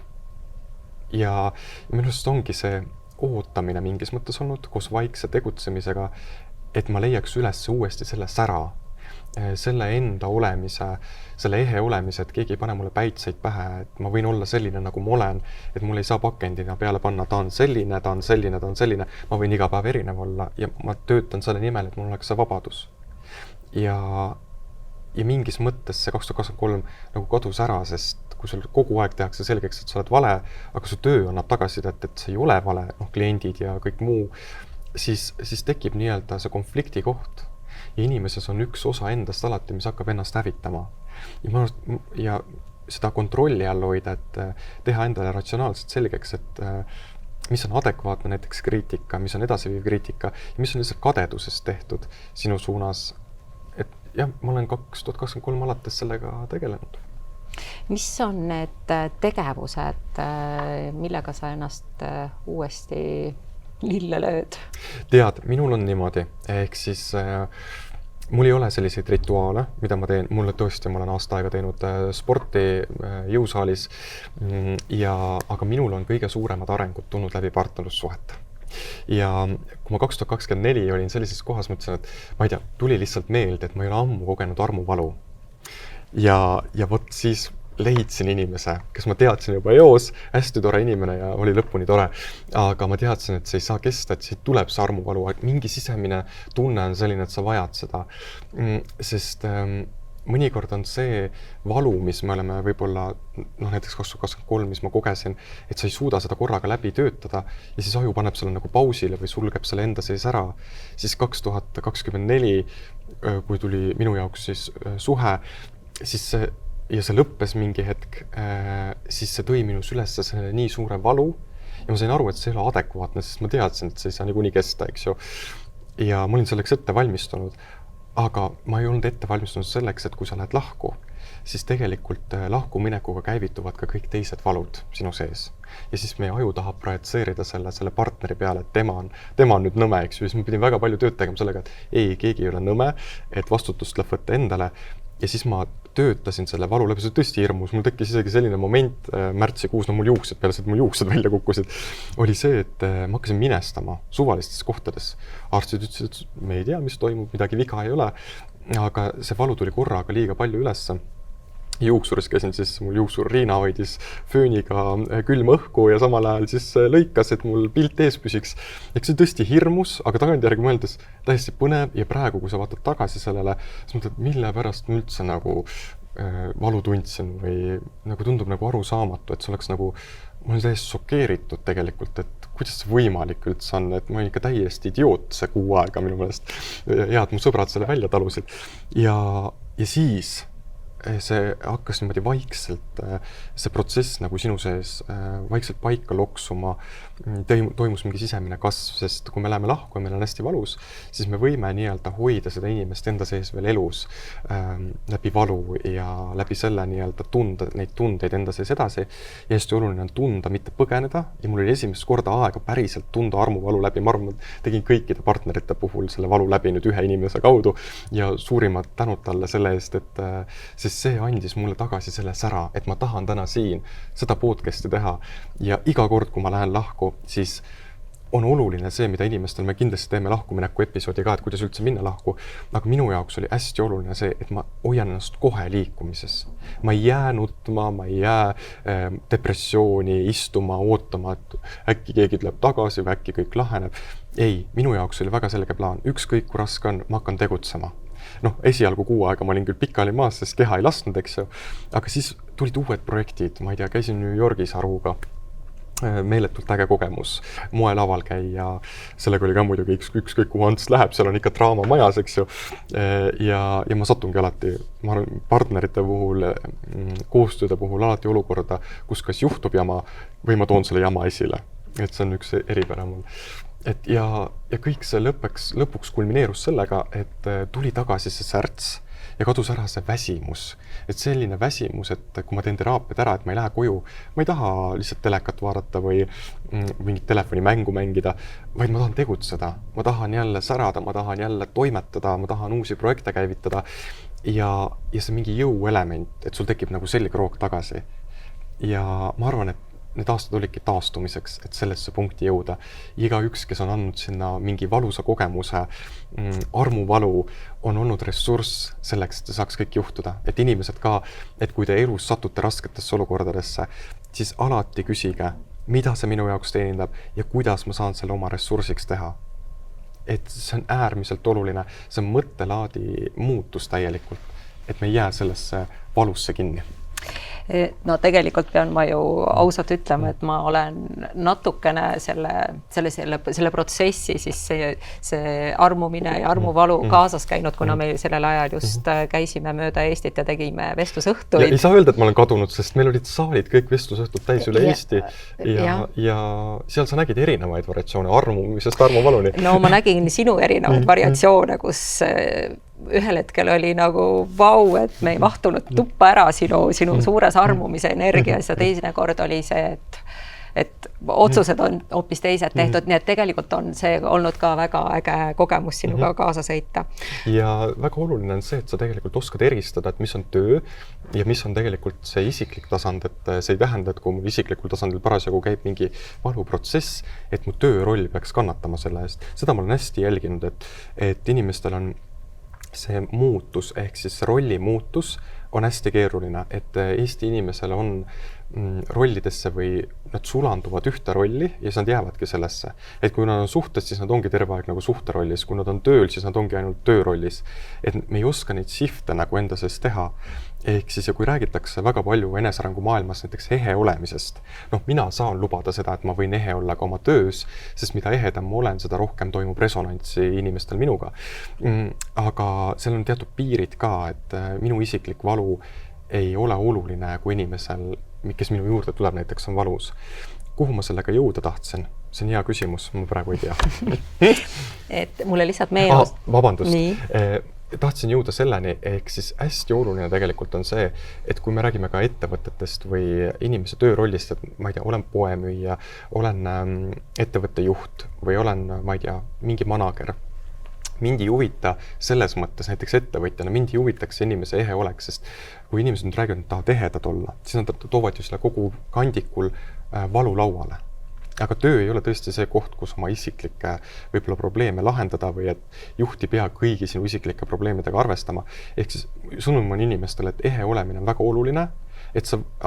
Ja minu arust ongi see ootamine mingis mõttes olnud koos vaikse tegutsemisega, et ma leiaks üles uuesti selle sära, selle enda olemise, selle ehe olemise, et keegi ei pane mulle päitseid pähe, et ma võin olla selline, nagu ma olen, et mul ei saa pakendina peale panna, ta on selline, ma võin iga päev erinev olla ja ma töötan selle nimel, et mul oleks see vabadus. Ja mingis mõttes see 2023 nagu kadus ära, sest kui sul kogu aeg tehakse selgeks, et sa oled vale, aga su töö annab tagasisidet, et see ei ole vale, kliendid ja kõik muu, siis tekib nii-öelda see konflikti koht. Ja inimeses on üks osa endast alati, mis hakkab ennast hävitama. Ja seda kontrolli all hoida, et teha endale ratsionaalselt selgeks, et mis on adekvaatne näiteks kriitika, mis on edasiviiv kriitika ja mis on lihtsalt kadedusest tehtud sinu suunas. Et jah, ma olen 2023 alates sellega tegelenud. Mis on need tegevused, millega sa ennast uuesti lille lööd? Tead, minul on niimoodi, ehk siis mul ei ole selliseid rituaale, mida ma teen, mulle tõesti, ma olen aasta aega teinud sporti jõusaalis, aga minul on kõige suuremad arengud tulnud läbi partnerlussuhete. Ja kui ma 2024 olin sellises kohas, mõtlesin, et ma ei tea, tuli lihtsalt meelde, et ma ei ole ammu kogenud armuvalu. Ja võt siis leidsin inimese, kes ma teadsin juba eos, hästi tore inimene ja oli lõpuni tore, aga ma teadsin, et see ei saa kesta, et siit tuleb see armuvalu, et mingi sisemine tunne on selline, et sa vajad seda. Sest mõnikord on see valu, mis me oleme võib-olla, näiteks 2023, mis ma kogesin, et sa ei suuda seda korraga läbi töötada ja siis aju paneb selle nagu pausile või sulgeb selle enda sees ära. Siis 2024, kui tuli minu jaoks siis suhe, siis see lõppes mingi hetk, siis see tõi minus üles selle nii suure valu ja ma sain aru, et see ei ole adekvaatne, sest ma teadsin, et see ei saa niikuinii kesta, eks ju. Ja ma olin selleks ette valmistunud, aga ma ei olnud ette valmistunud selleks, et kui sa lähed lahku, siis tegelikult lahkuminekuga käivituvad ka kõik teised valud sinu sees. Ja siis meie aju tahab projitseerida selle partneri peale, et tema on nüüd nõme, eks ju. Siis ma pidin väga palju tööd tegema sellega, et ei, keegi ei ole nõme, et vastutust tuleb võtta endale. Ja siis ma töötasin selle valu läbi, see tõesti hirmus. Mul tekkis isegi selline moment märtsikuus, mul juuksed peale, et mul juuksed välja kukkusid, oli see, et ma hakkasin minestama suvalistes kohtades. Arstid ütlesid, et me ei tea, mis toimub, midagi viga ei ole, aga see valu tuli korraga liiga palju ülesse. Juuksuris käisin, siis mul juuksur Riina hoidis fööniga külma õhku ja samal ajal siis lõikas, et mul pilt ees püsiks. Eks see tõesti hirmus, aga tagantjärgi mõeldes täiesti põnev ja praegu, kui sa vaatad tagasi sellele, siis mõtled, mille pärast ma üldse nagu valu tundsin või nagu tundub nagu arusaamatu, et see oleks nagu, ma olen täiesti šokeeritud tegelikult, et kuidas see võimalik üldse on, et ma olin ikka täiesti idioot see 6 aega minu meelest. Ja, et mu sõbrad selle välja talusid. Ja siis see hakkas niimoodi vaikselt, see protsess nagu sinu sees vaikselt paika loksuma, toimus mingi sisemine kasv, sest kui me läheme lahku ja meil on hästi valus, siis me võime nii-öelda hoida seda inimest enda sees veel elus läbi valu ja läbi selle nii-öelda tunda neid tundeid enda sees edasi. Ja hästi oluline on tunda, mitte põgeneda ja mul oli esimest korda aega päriselt tunda armuvalu läbi. Ma arvan, tegin kõikide partnerite puhul selle valu läbi nüüd ühe inimese kaudu ja suurimad tänud talle selle eest, et see andis mulle tagasi selle sära, et ma tahan täna siin seda podcasti teha ja iga kord, kui ma lähen lahku, siis on oluline see, mida inimestel, me kindlasti teeme lahkumineku episoodi ka, et kuidas üldse minna lahku, aga minu jaoks oli hästi oluline see, et ma hoian ennast kohe liikumises. Ma ei jää nutma, ma ei jää depressiooni istuma, ootama, et äkki keegi tuleb tagasi või äkki kõik laheneb. Ei, minu jaoks oli väga selge plaan, ükskõik kui raske on, ma hakkan tegutsema. Esialgu 6 aega ma olin küll pikali maas, sest keha ei lasknud, eks ju, aga siis tulid uued projektid, ma ei tea, käisin New Yorgis Haruga, meeletult äge kogemus, moelaval käia, sellega oli ka muidugi ükskõik kuhu Ants läheb, seal on ikka draama majas, eks ju, ja ma satungi alati, ma arvan, partnerite puhul, koostööde puhul alati olukorda, kus kas juhtub jama või ma toon selle jama esile, et see on üks eripära mul. Ja kõik see lõpuks kulmineerus sellega, et tuli tagasi see särts ja kadus ära see väsimus. Et selline väsimus, et kui ma teen teraapiat ära, et ma ei lähe koju, ma ei taha lihtsalt telekat vaadata või mingit telefonimängu mängida, vaid ma tahan tegutseda. Ma tahan jälle särada, ma tahan jälle toimetada, ma tahan uusi projekte käivitada ja see mingi jõuelement, et sul tekib nagu selgroog tagasi. Ja ma arvan, et need aastad olidki taastumiseks, et sellesse punkti jõuda. Igaüks, kes on andnud sinna mingi valusa kogemuse, armuvalu, on olnud ressurss selleks, et see saaks kõik juhtuda. Et inimesed ka, et kui te elus satute rasketesse olukordadesse, siis alati küsige, mida see minu jaoks teenindab ja kuidas ma saan selle oma ressursiks teha. Et see on äärmiselt oluline, see on mõttelaadi muutus täielikult, et me ei jää sellesse valusse kinni. No tegelikult pean ma ju ausalt ütlema, et ma olen natukene selle protsessi siis see armumine ja armuvalu kaasas käinud, kuna meil sellel ajal just käisime mööda Eestit ja tegime vestlusõhtuid. Ei saa öelda, et ma olen kadunud, sest meil olid saalid kõik vestlusõhtud täis üle Eesti ja seal sa nägid erinevaid variatsioone armumisest armuvaluni. No ma nägin sinu erinevaid variatsioone, kus ühel hetkel oli nagu vau, et me ei mahtunud tuppa ära sinu suures armumise energias ja teisene kord oli see, et otsused on hoopis teised tehtud, nii et tegelikult on see olnud ka väga äge kogemus sinuga kaasa sõita. Ja väga oluline on see, et sa tegelikult oskad eristada, et mis on töö ja mis on tegelikult see isiklik tasand, et see ei tähenda, et kui mul isiklikul tasandil parasjagu käib mingi valuprotsess, et mu tööroll peaks kannatama selle eest. Seda ma olen hästi jälginud, et inimestel on see muutus, ehk siis rolli muutus on hästi keeruline, et Eesti inimesel on rollidesse või nad sulanduvad ühte rolli ja siis nad jäävadki sellesse. Et kui nad on suhtes, siis nad ongi terve aeg nagu suhterollis, kui nad on tööl, siis nad ongi ainult töörollis. Et me ei oska neid shifte nagu enda sees teha. Ehk siis, ja kui räägitakse väga palju enesearengu maailmas näiteks ehe olemisest, mina saan lubada seda, et ma võin ehe olla ka oma töös, sest mida ehedam ma olen, seda rohkem toimub resonantsi inimestel minuga. Aga seal on teatud piirid ka, et minu isiklik valu ei ole oluline, kui inimesel, kes minu juurde tuleb, näiteks on valus. Kuhu ma sellega jõuda tahtsin? See on hea küsimus, ma praegu ei tea. Et mulle lihtsalt meenus. Vabandust. Tahtsin jõuda selleni, ehk siis hästi oluline tegelikult on see, et kui me räägime ka ettevõtetest või inimese töörollist, et ma ei tea, olen poemüüja, olen ettevõtte juht või olen, ma ei tea, mingi manager. Mind ei huvita selles mõttes näiteks ettevõtjana, mind ei huvitaks inimese ehe oleks, sest kui inimesed nüüd räägivad, et tahavad ehedad olla, siis nad toovad ju selle kogu kandikul valu lauale. Aga töö ei ole tõesti see koht, kus oma isiklikke võib-olla probleeme lahendada või et juht ei pea kõigi sinu isiklike probleemidega arvestama. Ehk siis sõnum on inimestele, et ehe olemine on väga oluline,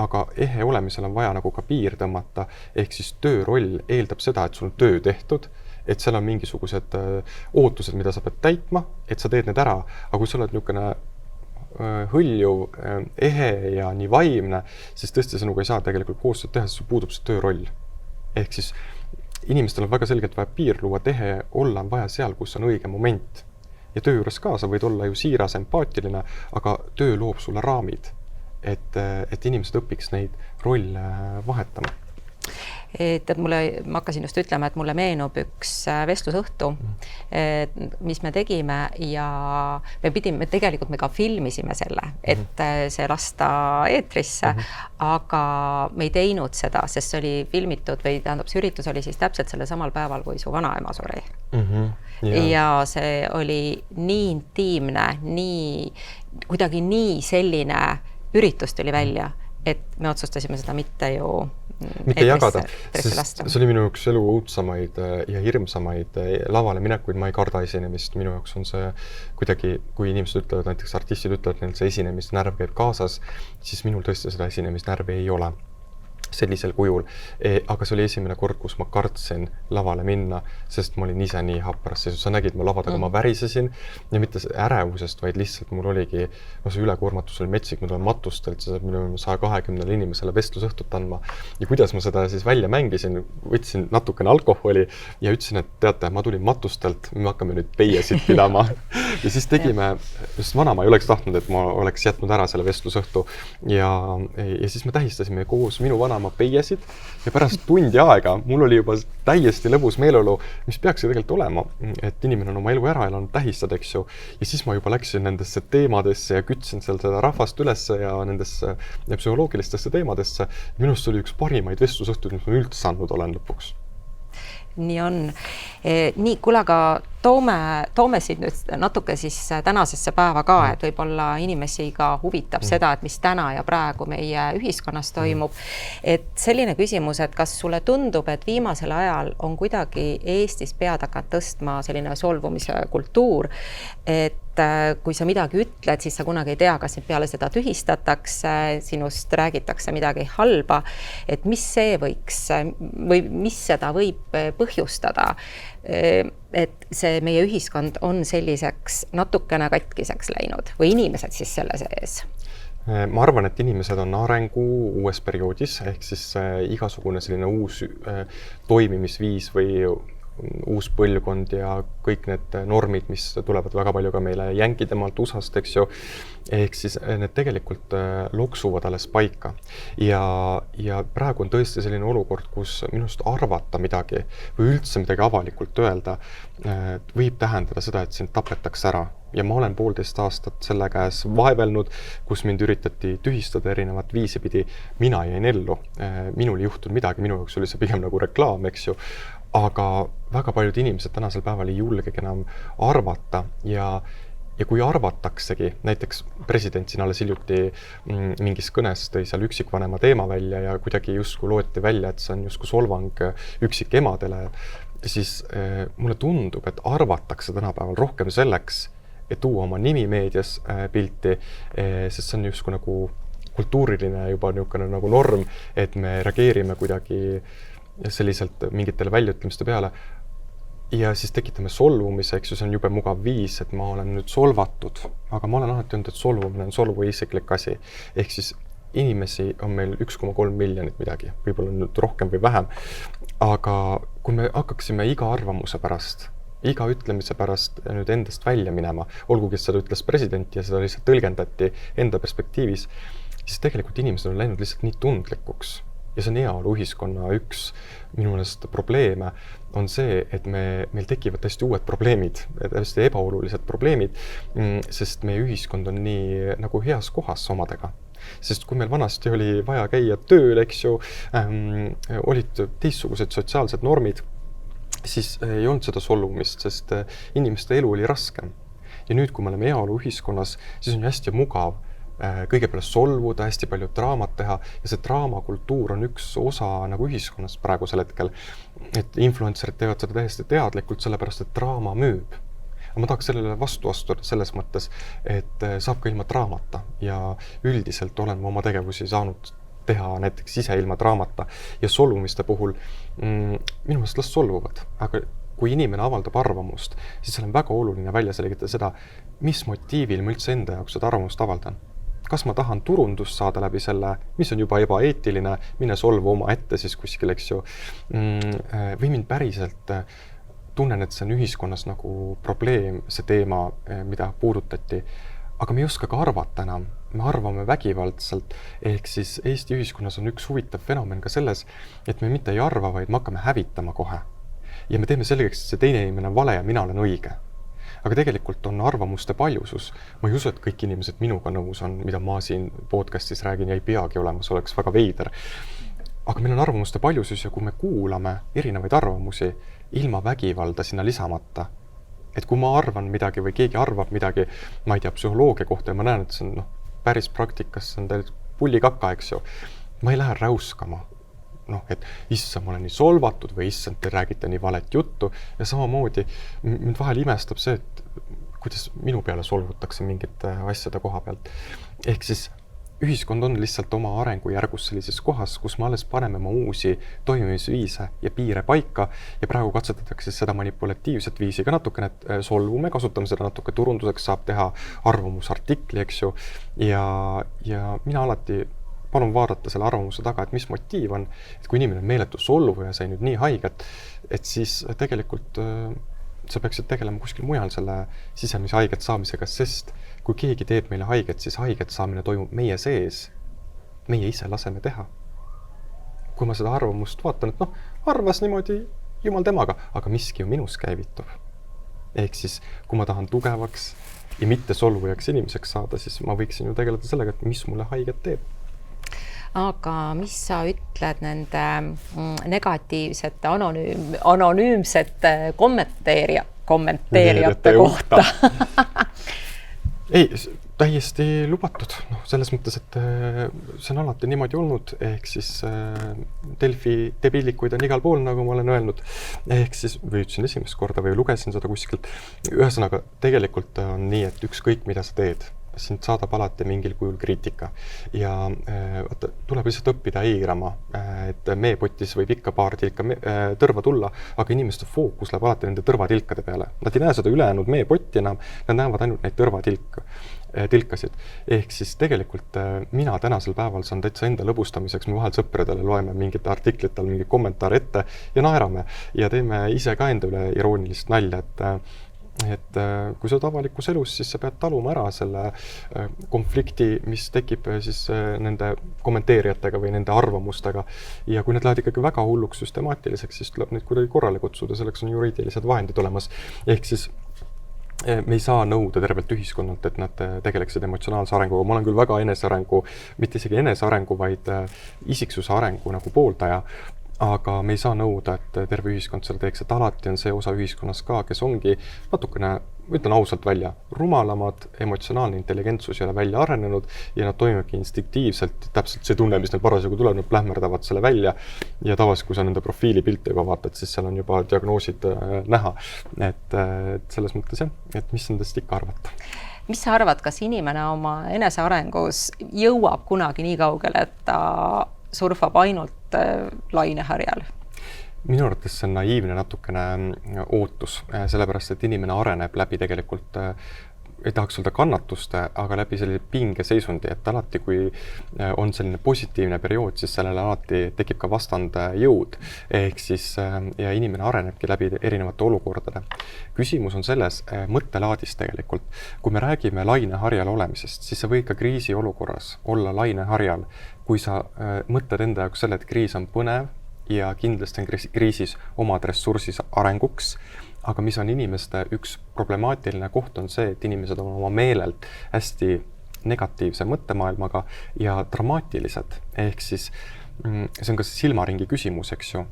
aga ehe olemisel on vaja nagu ka piir tõmmata, ehk siis tööroll eeldab seda, et sul on töö tehtud, et seal on mingisugused ootused, mida sa pead täitma, et sa teed need ära, aga kui sa oled niisugune hõljuv, ehe ja nii vaimne, siis tõesti sinuga ei saa tegelikult koostööd teha, sest puudub see tööroll. Ehk siis inimestel on väga selgelt vaja piir luua, tehe olla on vaja seal, kus on õige moment. Ja töö juures ka, sa võid olla ju siiras, empaatiline, aga töö loob sulle raamid, et inimesed õpiks neid rolle vahetama. Ma hakkasin just ütlema, et mulle meenub üks vestlusõhtu, mis me tegime ja me tegelikult ka filmisime selle, et see lasta eetrisse, aga me ei teinud seda, sest see oli filmitud või tähendab, see üritus oli siis täpselt selle samal päeval, kui su vanaema suri. Ja see oli nii intiimne, kuidagi nii selline üritus tuli välja, et me otsustasime seda mitte jagada, sest see oli minu jaoks elu õudsamaid ja hirmsamaid lavale minekuid, ma ei karda esinemist, minu jaoks on see kuidagi, kui inimesed ütlevad, näiteks artistid ütlevad, neil see esinemisnärv käib kaasas, siis minul tõesti seda esinemisnärvi ei ole sellisel kujul, aga see oli esimene kord, kus ma kartsin lavale minna, sest ma olin ise nii hapras, sa nägid, ma lavadaga ma värisesin ja mitte ärevusest, vaid lihtsalt mul oligi, see ülekoormatus oli metsik, ma tulen matustelt, see saab minu 120 inimesele vestlusõhtut andma ja kuidas ma seda siis välja mängisin, võtsin natukene alkoholi ja ütlesin, et teate, ma tulin matustelt, me hakkame nüüd peiesid pidama ja siis tegime, just vanaema ei oleks tahtnud, et ma oleks jätnud ära selle vestlusõhtu ja siis me tähistasime koos minu vanaema peiesid ja pärast tundi aega mul oli juba täiesti lõbus meeleolu, mis peaks tegelikult olema, et inimene on oma elu ära elanud, tähistad, eks ju. Ja siis ma juba läksin nendesse teemadesse ja kütsin seal seda rahvast ülesse ja nendesse psühholoogilistesse teemadesse. Minust oli üks parimaid vestlusõhtuid, mis ma üldse andnud olen lõpuks. Nii on. Nii, kuule, aga toome siin nüüd natuke siis tänasesse päeva ka, et võib-olla inimesi ka huvitab seda, et mis täna ja praegu meie ühiskonnas toimub. Et selline küsimus, et kas sulle tundub, et viimasel ajal on kuidagi Eestis pead hakanud tõstma selline solvumise kultuur, et kui sa midagi ütled, siis sa kunagi ei tea, kas nüüd peale seda tühistatakse, sinust räägitakse midagi halba, et mis see võiks või mis seda võib põhjustada, et see meie ühiskond on selliseks natukene katkiseks läinud või inimesed siis selle sees? Ma arvan, et inimesed on arengu uues perioodis, ehk siis igasugune selline uus toimimisviis või uus põlvkond ja kõik need normid, mis tulevad väga palju ka meile jänkidemaalt USA-st, eks ju, ehk siis need tegelikult loksuvad alles paika. Ja praegu on tõesti selline olukord, kus minust arvata midagi või üldse midagi avalikult öelda võib tähendada seda, et sind tapetakse ära. Ja ma olen 1,5 aastat selle käes vaevelnud, kus mind üritati tühistada erinevat viisi pidi. Mina jäin ellu. Minul ei juhtunud midagi, minu jaoks oli see pigem nagu reklaam, eks ju. Aga väga paljud inimesed tänasel päeval ei julgegi enam arvata ja kui arvataksegi, näiteks president siin alles hiljuti mingis kõnes tõi seal üksikvanema teema välja ja kuidagi justkui loeti välja, et see on justkui solvang üksikemadele, siis mulle tundub, et arvatakse tänapäeval rohkem selleks, et tuua oma nimi meedias pilti, sest see on justkui nagu kultuuriline juba niisugune nagu norm, et me reageerime kuidagi selliselt mingitele väljaütlemiste peale ja siis tekitame solvumise, eks ju, see on jube mugav viis, et ma olen nüüd solvatud, aga ma olen alati öelnud, et solvumine on solvu isiklik asi. Ehk siis inimesi on meil 1,3 miljonit midagi, võib-olla nüüd rohkem või vähem, aga kui me hakkaksime iga arvamuse pärast, iga ütlemise pärast nüüd endast välja minema, olgugi seda ütles president ja seda lihtsalt tõlgendati enda perspektiivis, siis tegelikult inimesed on läinud lihtsalt nii tundlikuks. Ja see on heaolu ühiskonna üks minu meelest probleeme on see, et meil tekivad täiesti uued probleemid, täiesti ebaolulised probleemid, sest meie ühiskond on nii nagu heas kohas omadega. Sest kui meil vanasti oli vaja käia tööl, eks ju, olid teistsugused sotsiaalsed normid, siis ei olnud seda solvumist, sest inimeste elu oli raskem. Ja nüüd, kui me oleme heaolu ühiskonnas, siis on hästi mugav kõigepealt solvuda, hästi palju draamat teha ja see draamakultuur on üks osa nagu ühiskonnast praegusel hetkel, et influencerid teevad seda täiesti teadlikult, sellepärast et draama müüb. Aga ma tahaks sellele vastu astuda selles mõttes, et saab ka ilma draamata ja üldiselt olen ma oma tegevusi saanud teha näiteks ise ilma draamata ja solvumiste puhul minu meelest las solvuvad, aga kui inimene avaldab arvamust, siis seal on väga oluline välja selgitada seda, mis motiivil ma üldse enda jaoks seda arvamust avaldan. Kas ma tahan turundust saada läbi selle, mis on juba ebaeetiline, mine solvu oma ette siis kuskil, eks ju, või mind päriselt tunnen, et see on ühiskonnas nagu probleem, see teema, mida puudutati, aga me ei oska ka arvata enam, me arvame vägivaldselt, ehk siis Eesti ühiskonnas on üks huvitav fenomen ka selles, et me mitte ei arva, vaid me hakkame hävitama kohe. Ja me teeme selgeks, et see teine inimene on vale ja mina olen õige. Aga tegelikult on arvamuste paljusus. Ma ei usu, et kõik inimesed minuga nõus on, mida ma siin podcastis räägin ja ei peagi olema, see oleks väga veider. Aga meil on arvamuste paljusus ja kui me kuulame erinevaid arvamusi ilma vägivalda sinna lisamata, et kui ma arvan midagi või keegi arvab midagi, ma ei tea, psühholoogia kohta ja ma näen, et see on päris praktikas, see on teil pullikaka, eks ju, ma ei lähe räuskama. Et issa, ma olen nii solvatud või issa, te räägite nii valet juttu ja samamoodi mind vahel imestab see, et kuidas minu peale solvutakse mingite asjade koha pealt. Ehk siis ühiskond on lihtsalt oma arengujärgus sellises kohas, kus me alles paneme oma uusi toimimisviise ja piire paika ja praegu katsetatakse seda manipulatiivset viisi ka natukene solvume, kasutame seda natuke turunduseks, saab teha arvamusartikli, eks ju, ja mina alati palun vaadata selle arvamuse taga, et mis motiiv on, et kui inimene on meeletu solvu ja sai nüüd nii haiget, et siis tegelikult sa peaksid tegelema kuskil mujal selle sisemise haiget saamisega, sest kui keegi teeb meile haiget, siis haiget saamine toimub meie sees. Meie ise laseme teha. Kui ma seda arvamust vaatan, et arvas niimoodi jumal temaga, aga miski ju minus käivitub. Ehk siis, kui ma tahan tugevaks ja mitte solvujaks inimeseks saada, siis ma võiksin ju tegeleda sellega, et mis mulle haiget teeb. Aga mis sa ütled nende negatiivsete anonüümsete kommenteerijate kohta? Ei, täiesti lubatud. Selles mõttes, et see on alati niimoodi olnud, ehk siis Delfi debiilikuid on igal pool, nagu ma olen öelnud, ehk siis või ütlesin esimest korda või lugesin seda kuskilt. Ühesõnaga, tegelikult on nii, et ükskõik mida sa teed, sind saadab alati mingil kujul kriitika ja vaata, tuleb lihtsalt õppida eirama, et meepotis võib ikka paar tilka tõrva tulla, aga inimeste fookus läheb alati nende tõrvatilkade peale. Nad ei näe seda ülejäänud meepotti enam, nad näevad ainult neid tõrvatilkasid. Ehk siis tegelikult mina tänasel päeval saan täitsa enda lõbustamiseks, me vahel sõpradele loeme mingite artiklitel mingi kommentaar ette ja naerame ja teeme ise ka enda üle iroonilist nalja, et kui sa oled avalikus elus, siis sa pead taluma ära selle konflikti, mis tekib siis nende kommenteerijatega või nende arvamustega. Ja kui need lähevad ikkagi väga hulluks süstemaatiliseks, siis tuleb neid kuidagi korrale kutsuda, selleks on juriidilised vahendid olemas. Ehk siis me ei saa nõuda tervelt ühiskonnalt, et nad tegeleksid emotsionaalse arenguga. Ma olen küll väga enesearengu, mitte isegi enesearengu, vaid isiksuse arengu nagu pooldaja. Aga me ei saa nõuda, et terve ühiskond selle teeks, et alati on see osa ühiskonnas ka, kes ongi natukene, ütlen ausalt välja, rumalamad, emotsionaalne intelligentsus ei ole välja arenenud ja nad toimivadki instinktiivselt, täpselt see tunne, mis neil parasjagu tuleb, nad plähmerdavad selle välja ja tavaliselt, kui sa nende profiilipilte juba vaatad, siis seal on juba diagnoosid näha. Et selles mõttes jah, et mis nendest ikka arvata? Mis sa arvad, kas inimene oma enesearengus jõuab kunagi nii kaugele, et ta surfab ainult laineharjal? Minu arvates see on naiivne natukene ootus, sellepärast, et inimene areneb läbi tegelikult, ei tahaks öelda kannatuste, aga läbi sellise pingeseisundi, et alati, kui on selline positiivne periood, siis sellele alati tekib ka vastand jõud. Ehk siis, ja inimene arenebki läbi erinevate olukordade. Küsimus on selles mõttelaadis tegelikult. Kui me räägime laineharjal olemisest, siis sa võid ka kriisi olukorras olla laineharjal, kui sa mõtled enda jaoks selle, et kriis on põnev ja kindlasti on kriisis omad ressursis arenguks, aga mis on inimeste üks problemaatiline koht on see, et inimesed on oma meelelt hästi negatiivse mõttemaailmaga ja dramaatilised. Ehk siis see on ka silmaringi küsimus, eks ju.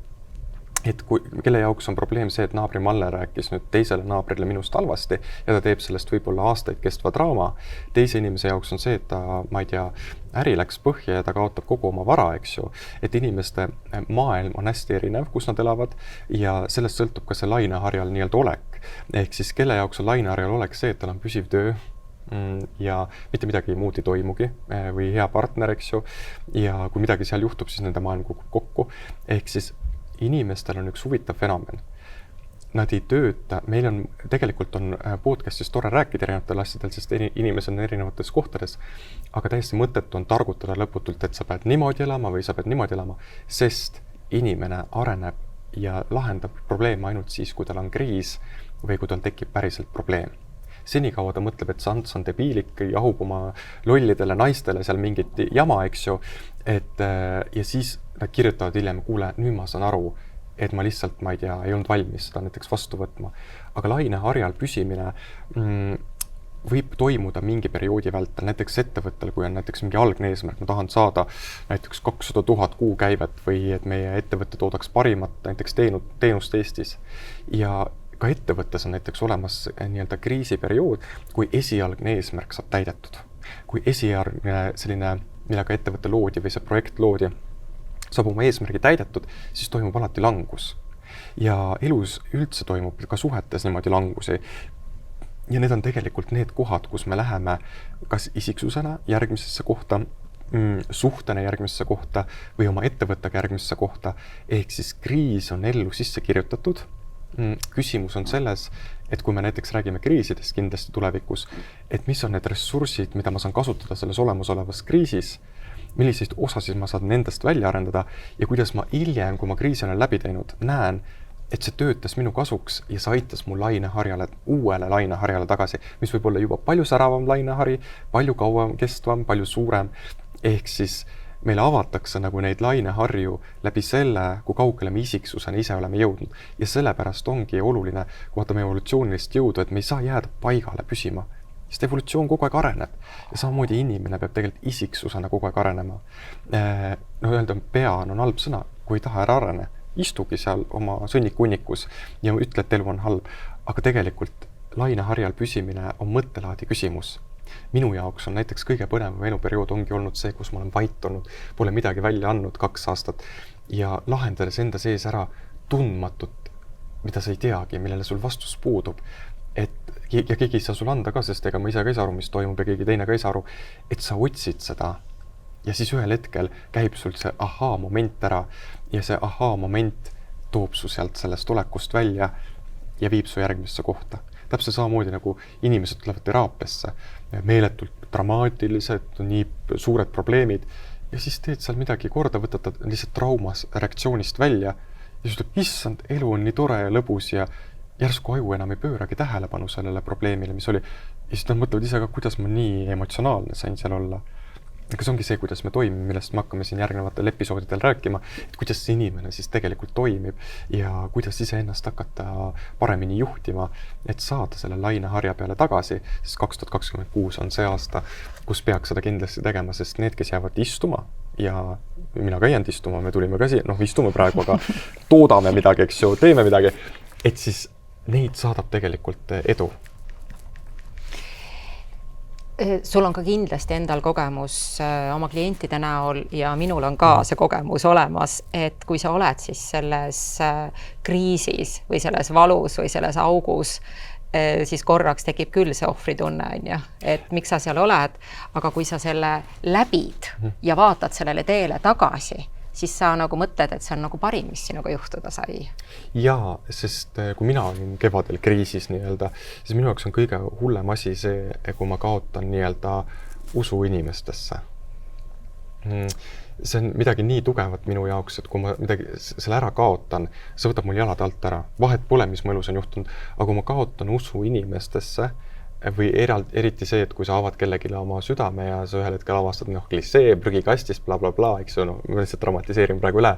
Et kelle jaoks on probleem see, et naabri Malle rääkis nüüd teisele naabrile minust halvasti ja ta teeb sellest võib-olla aastaid kestva draama. Teise inimese jaoks on see, et ta, ma ei tea, äri läks põhja ja ta kaotab kogu oma vara, eks ju. Et inimeste maailm on hästi erinev, kus nad elavad ja sellest sõltub ka see laineharjal nii-öelda olek. Ehk siis kelle jaoks on laineharjal olek see, et tal on püsiv töö ja mitte midagi muud ei toimugi või hea partner, eks ju. Ja kui midagi seal juhtub, siis nende maailm kukub kokku. Ehk siis inimestel on üks huvitav fenomen. Nad ei tööta, meil on, tegelikult on podcastis tore rääkida erinevatel asjadel, sest inimesed on erinevates kohtades, aga täiesti mõttetu on targutada lõputult, et sa pead niimoodi elama või sa pead niimoodi elama, sest inimene areneb ja lahendab probleeme ainult siis, kui tal on kriis või kui tal tekib päriselt probleem. Senikaua ta mõtleb, et see Ants on debiilik, jahub oma lollidele naistele seal mingit jama, eks ju, ja siis nad kirjutavad hiljem, kuule, nüüd ma saan aru, et ma lihtsalt, ma ei tea, ei olnud valmis seda näiteks vastu võtma. Aga laineharjal püsimine võib toimuda mingi perioodi vältel, näiteks ettevõttel, kui on näiteks mingi algne eesmärk, ma tahan saada näiteks 200 000 kuukäivet või et meie ettevõtte toodaks parimat näiteks teenust Eestis. Ja ka ettevõttes on näiteks olemas nii-öelda kriisiperiood, kui esialgne eesmärk saab täidetud. Kui esialgne selline, millega ettevõtte loodi või see projekt loodi, saab oma eesmärgi täidetud, siis toimub alati langus. Ja elus üldse toimub ka suhetes niimoodi langusi. Ja need on tegelikult need kohad, kus me läheme kas isiksusena järgmisesse kohta, suhtena järgmisesse kohta või oma ettevõttega järgmisesse kohta. Ehk siis kriis on ellu sisse kirjutatud. Küsimus on selles, et kui me näiteks räägime kriisidest kindlasti tulevikus, et mis on need ressursid, mida ma saan kasutada selles olemasolevas kriisis, milliseid osasid ma saan nendest välja arendada ja kuidas ma hiljem, kui ma kriisi olen läbi teinud, näen, et see töötas minu kasuks ja see aitas mu laineharjale, uuele laineharjale tagasi, mis võib olla juba palju säravam lainehari, palju kauem kestvam, palju suurem. Ehk siis meile avatakse nagu neid laineharju läbi selle, kui kaugele me isiksusena ise oleme jõudnud. Ja sellepärast ongi oluline, kui vaatame evolutsioonilist jõudu, et me ei saa jääda paigale püsima. Sest evolutsioon kogu aeg areneb ja samamoodi inimene peab tegelikult isiksusena kogu aeg arenema. Öelda pean on halb sõna, kui ei taha ära arene. Istugi seal oma sõnnikunnikus ja ütle, et elu on halb. Aga tegelikult laineharjal püsimine on mõttelaadi küsimus. Minu jaoks on näiteks kõige põnevam eluperiood ongi olnud see, kus ma olen vait olnud, pole midagi välja andnud 2 aastat ja lahendades enda sees ära tundmatut, mida sa ei teagi, millele sul vastus puudub. Et ja keegi ei saa sulle anda ka, sest ega ma ise ka ei saa aru, mis toimub ja keegi teine ka ei saa aru, et sa otsid seda ja siis ühel hetkel käib sul see ahaa-moment ära ja see ahaa-moment toob su sealt sellest olekust välja ja viib su järgmisse kohta. Täpselt samamoodi nagu inimesed tulevad teraapiasse, meeletult dramaatilised, nii suured probleemid ja siis teed seal midagi korda, võtad lihtsalt traumas reaktsioonist välja ja siis ütleb, issand, elu on nii tore ja lõbus ja järsku aju enam ei pööragi tähelepanu sellele probleemile, mis oli. Ja siis nad mõtlevad ise ka, kuidas ma nii emotsionaalne sain seal olla. Aga see ongi see, kuidas me toimime, millest me hakkame siin järgnevatel episoodidel rääkima, et kuidas see inimene siis tegelikult toimib ja kuidas ise ennast hakata paremini juhtima, et saada selle laineharja peale tagasi, sest 2026 on see aasta, kus peaks seda kindlasti tegema, sest need, kes jäävad istuma ja mina ka jäänud istuma, me tulime ka siia, istume praegu, aga toodame midagi, eks ju, teeme midagi, et siis neid saadab tegelikult edu. Sul on ka kindlasti endal kogemus oma klientide näol ja minul on ka see kogemus olemas, et kui sa oled siis selles kriisis või selles valus või selles augus, siis korraks tekib küll see ohvritunne, et miks sa seal oled, aga kui sa selle läbid ja vaatad sellele teele tagasi, siis sa nagu mõtled, et see on nagu parim, mis sinuga juhtuda sai. Jaa, sest kui mina olin kevadel kriisis siis minu jaoks on kõige hullem asi see, kui ma kaotan usu inimestesse. See on midagi nii tugevat minu jaoks, et kui ma midagi selle ära kaotan, see võtab mul jalad alt ära. Vahet pole, mis mu elus on juhtunud, aga kui ma kaotan usu inimestesse, või eriti see, et kui sa avad kellegile oma südame ja sa ühel hetkel avastad klissee, prügikastist, bla, bla, bla, eks ju, ma lihtsalt dramatiseerin praegu üle.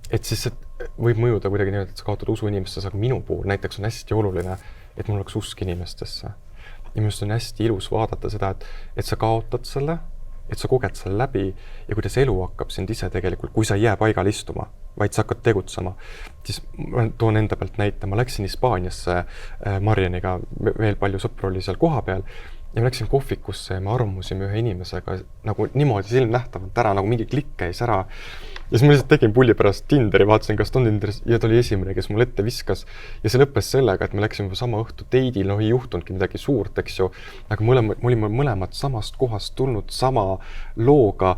Et siis see võib mõjuda kuidagi nii, et sa kaotad usu inimestesse, aga minu puhul näiteks on hästi oluline, et mul oleks usk inimestesse. Ja minust on hästi ilus vaadata seda, et sa kaotad selle, et sa koged selle läbi ja kuidas elu hakkab sind ise tegelikult, kui sa ei jää paigal istuma, vaid sa hakkad tegutsema. Siis ma toon enda pealt näite, ma läksin Hispaaniasse Marianiga, veel palju sõpru oli seal koha peal ja ma läksin kohvikusse ja me armusime ühe inimesega nagu niimoodi silmnähtavalt ära, nagu mingi klikk käis ära. Ja siis ma lihtsalt tegin pulli pärast Tinderi, vaatasin, kas ta on Tinderis ja ta oli esimene, kes mul ette viskas. Ja see lõppes sellega, et me läksime sama õhtu teidil, ei juhtunudki midagi suurt, eks ju. Aga me olime mõlemad samast kohast tulnud sama looga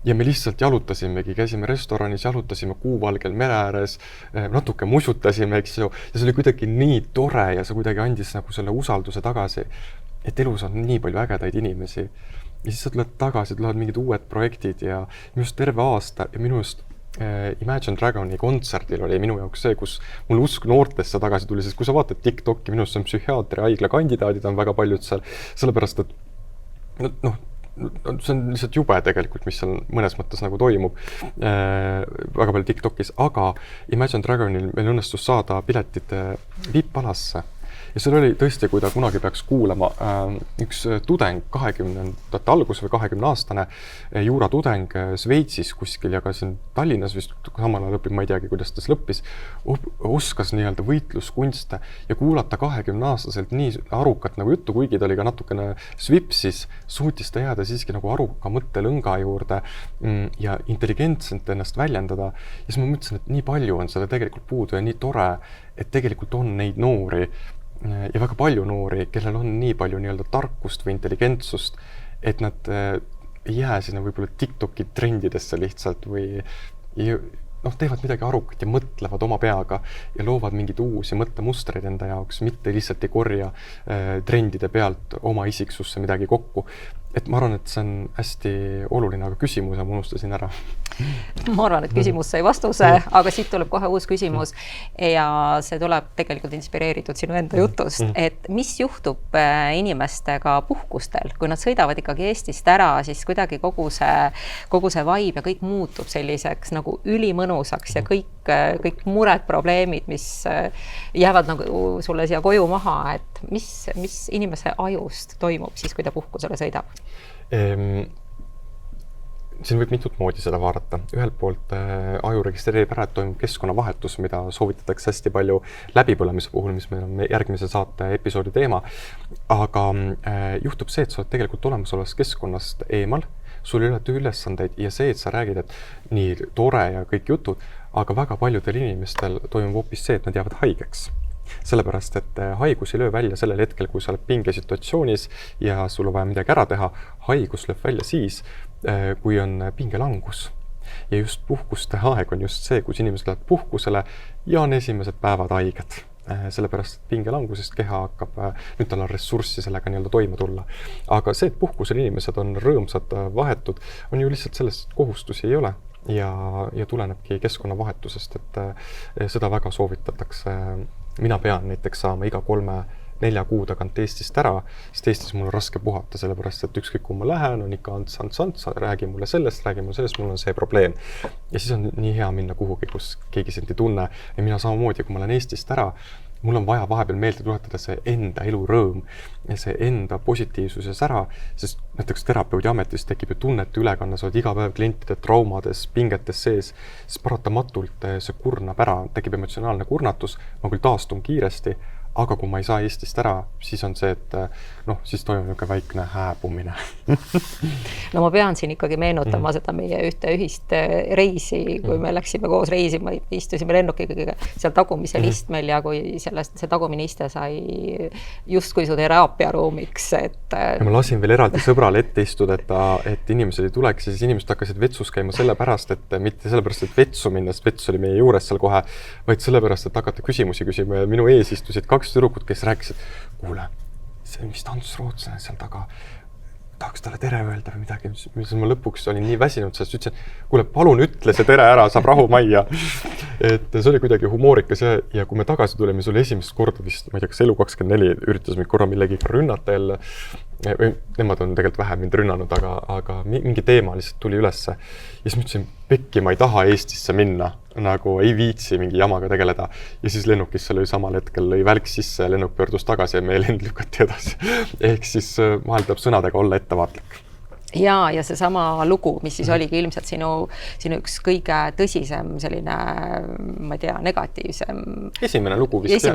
ja me lihtsalt jalutasimegi, käisime restoranis, jalutasime Kuuvalgel mere ääres, natuke musutasime, eks ju. Ja see oli kuidagi nii tore ja see kuidagi andis nagu selle usalduse tagasi, et elus on nii palju ägedaid inimesi. Ja siis sa tuled tagasi, tulevad mingid uued projektid ja minust terve aasta ja minust Imagine Dragoni kontserdil oli minu jaoks see, kus mul usk noortesse tagasi tuli, sest kui sa vaatad TikToki, minust on psühhiaatri haigla kandidaadid on väga paljud seal, sellepärast, et see on lihtsalt jube tegelikult, mis seal mõnes mõttes nagu toimub väga palju TikTokis, aga Imagine Dragonil meil õnnestus saada piletid VIP-alasse. Ja see oli tõesti, kui ta kunagi peaks kuulama, üks tudeng 20. algus või 20-aastane juuratudeng Sveitsis kuskil ja ka siin Tallinnas vist samal ajal õpib, ma ei teagi, kuidas ta lõppis, oskas nii-öelda võitluskunste ja kuulata 20-aastaselt nii arukat nagu juttu, kuigi ta oli ka natukene svipsis, suutis ta jääda siiski nagu aruka mõttelõnga juurde ja intelligentselt ennast väljendada. Ja siis ma mõtlesin, et nii palju on selle tegelikult puudu ja nii tore, et tegelikult on neid noori ja väga palju noori, kellel on nii palju nii-öelda tarkust või intelligentsust, et nad ei jää sinna võib-olla TikToki trendidesse lihtsalt või teevad midagi arukat ja mõtlevad oma peaga ja loovad mingeid uusi mõttemustreid enda jaoks, mitte lihtsalt ei korja trendide pealt oma isiksusse midagi kokku. Et ma arvan, et see on hästi oluline, aga küsimus ma unustasin ära. Ma arvan, et küsimus sai vastuse, aga siit tuleb kohe uus küsimus ja see tuleb tegelikult inspireeritud sinu enda jutust, et mis juhtub inimestega puhkustel, kui nad sõidavad ikkagi Eestist ära, siis kuidagi kogu see vibe ja kõik muutub selliseks nagu ülimõnusaks ja kõik mured, probleemid, mis jäävad nagu sulle siia koju maha, et mis inimese ajust toimub siis, kui ta puhkusele sõidab? Siin võib mitut moodi seda vaadata. Ühelt poolt aju registreerib ära, et toimub keskkonnavahetus, mida soovitatakse hästi palju läbipõlemise puhul, mis meil on järgmise saate episoodi teema. Aga juhtub see, et sa oled tegelikult olemasolevast keskkonnast eemal, sul ei ole tööülesandeid ja see, et sa räägid, et nii tore ja kõik jutud, aga väga paljudel inimestel toimub hoopis see, et nad jäävad haigeks. sellepärast, et haigus ei löö välja sellel hetkel, kui sa oled pingesituatsioonis ja sul on vaja midagi ära teha. Haigus lööb välja siis, kui on pingelangus. Ja just puhkuste aeg on just see, kus inimesed lähevad puhkusele ja on esimesed päevad haiged. Sellepärast, et pingelangusest keha hakkab, nüüd tal on ressurssi sellega nii-öelda toime tulla. Aga see, et puhkusel inimesed on rõõmsad, vahetud, on ju lihtsalt sellest, et kohustusi ei ole ja tulenebki keskkonnavahetusest, et seda väga soovitatakse. Mina pean näiteks saama iga 3-4 kuu tagant Eestist ära, sest Eestis mul on raske puhata, sellepärast, et ükskõik kui ma lähen, on ikka ants, räägi mulle sellest, mul on see probleem. Ja siis on nii hea minna kuhugi, kus keegi sind ei tunne ja mina samamoodi, kui ma olen Eestist ära, mul on vaja vahepeal meelde tuletada see enda elurõõm ja see enda positiivsuses ära, sest näiteks terapeudi ametis tekib ju tunnete ülekanne, sa oled iga päev klientide traumades, pingetes sees, siis paratamatult see kurnab ära, tekib emotsionaalne kurnatus, ma küll taastun kiiresti, aga kui ma ei saa Eestist ära, siis on see, et siis toimub niisugune väikne hääbumine. No ma pean siin ikkagi meenutama seda meie ühte ühist reisi, kui me läksime koos reisima, istusime lennukiga seal tagumisel istmel ja kui see tagumine iste sai justkui su teraapiaruumiks. Ja ma lasin veel eraldi sõbrale ette istuda, et inimesed ei tuleks ja siis inimesed hakkasid vetsus käima sellepärast, et mitte sellepärast, et vetsu minna, sest vets oli meie juures seal kohe, vaid sellepärast, et hakata küsimusi küsima ja minu ees istusid 2 tüdrukud, kes rääkisid, kuule, see mis tants rootslane seal taga, tahaks talle tere öelda või midagi, mis ma lõpuks olin nii väsinud, sest ütlesin, kuule, palun ütle see tere ära, saab rahu majja. Et see oli kuidagi humoorikas ja kui me tagasi tulime, see oli esimest korda vist, ma ei tea, kas Elu24 üritas mind korra millegi rünnata jälle. Nemad on tegelikult vähe mind rünnanud, aga mingi teema lihtsalt tuli ülesse. Ja siis ma ütlesin, pekki, ma ei taha Eestisse minna, nagu ei viitsi mingi jamaga tegeleda. Ja siis lennukisse lõi samal hetkel, lõi välk sisse ja lennuk pöördus tagasi ja meie lend lükati edasi. Ehk siis vahel peab sõnadega olla ettevaatlik. Ja see sama lugu, mis siis oligi ilmselt sinu üks kõige tõsisem selline, ma ei tea, negatiivsem. Esimene lugu vist.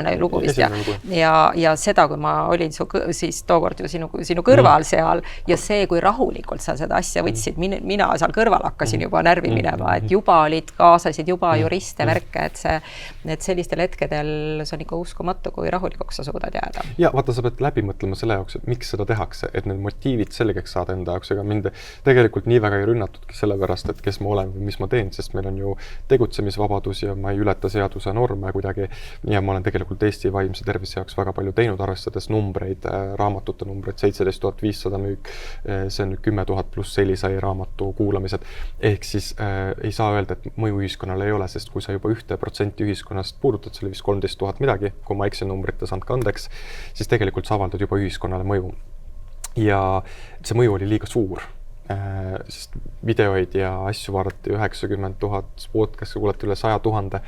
Ja seda, kui ma olin siis tookord ju sinu kõrval seal ja see, kui rahulikult sa seda asja võtsid, mina seal kõrval hakkasin juba närvi minema, et juba olid kaasasid, juba juriste värke, et sellistel hetkedel see on ikka uskumatu, kui rahulikuks sa suudad jääda. Ja vaata, sa pead läbi mõtlema selle jaoks, et miks seda tehakse, et need motiivid selgeks saada enda jaoks, aga mind tegelikult nii väga ei rünnatudki sellepärast, et kes ma olen või mis ma teen, sest meil on ju tegutsemisvabadus ja ma ei ületa seaduse norme kuidagi ja ma olen tegelikult Eesti vaimse tervise jaoks väga palju teinud, arvestades numbreid, raamatute numbreid, 17 500 müük, see on nüüd 10 000 pluss Elisai raamatu kuulamised. Ehk siis ei saa öelda, et mõju ühiskonnale ei ole, sest kui sa juba 1% ühiskonnast puudutad, see oli vist 13 000 midagi, kui ma eksin numbrites, andke andeks, siis tegelikult sa avaldad juba ühiskonnale mõju. Ja see mõju oli liiga suur, sest videoid ja asju vaadati 90 000, podcasti kuulati üle 100 000,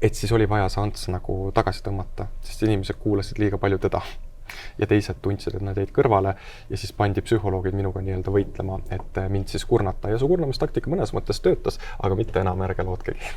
et siis oli vaja see Ants nagu tagasi tõmmata, sest inimesed kuulasid liiga palju teda. Ja teised tundsid, et nad jäid kõrvale ja siis pandi psühholoogid minuga nii-öelda võitlema, et mind siis kurnata. Ja su kurnamistaktika mõnes mõttes töötas, aga mitte enam ärge lootkegi.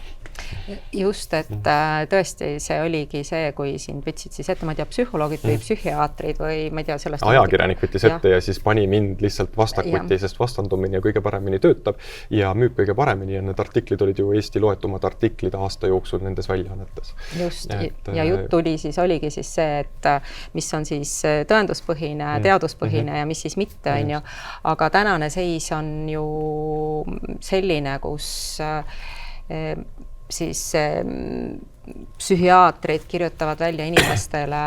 Just, et tõesti see oligi see, kui sind võtsid siis ette, ma ei tea, psühholoogid või psühhiaatrid või ma ei tea sellest. Ajakirjanik võttis ette ja siis pani mind lihtsalt vastakuti, sest vastandumine kõige paremini töötab ja müüb kõige paremini ja need artiklid olid ju Eesti loetumad artiklid aasta jooksul nendes väljaannetes. Just, ja jutt tuli siis, oligi siis see, et mis on siis tõenduspõhine, teaduspõhine ja mis siis mitte, on ju. Aga tänane seis on ju selline, kus siis psühhiaatrid kirjutavad välja inimestele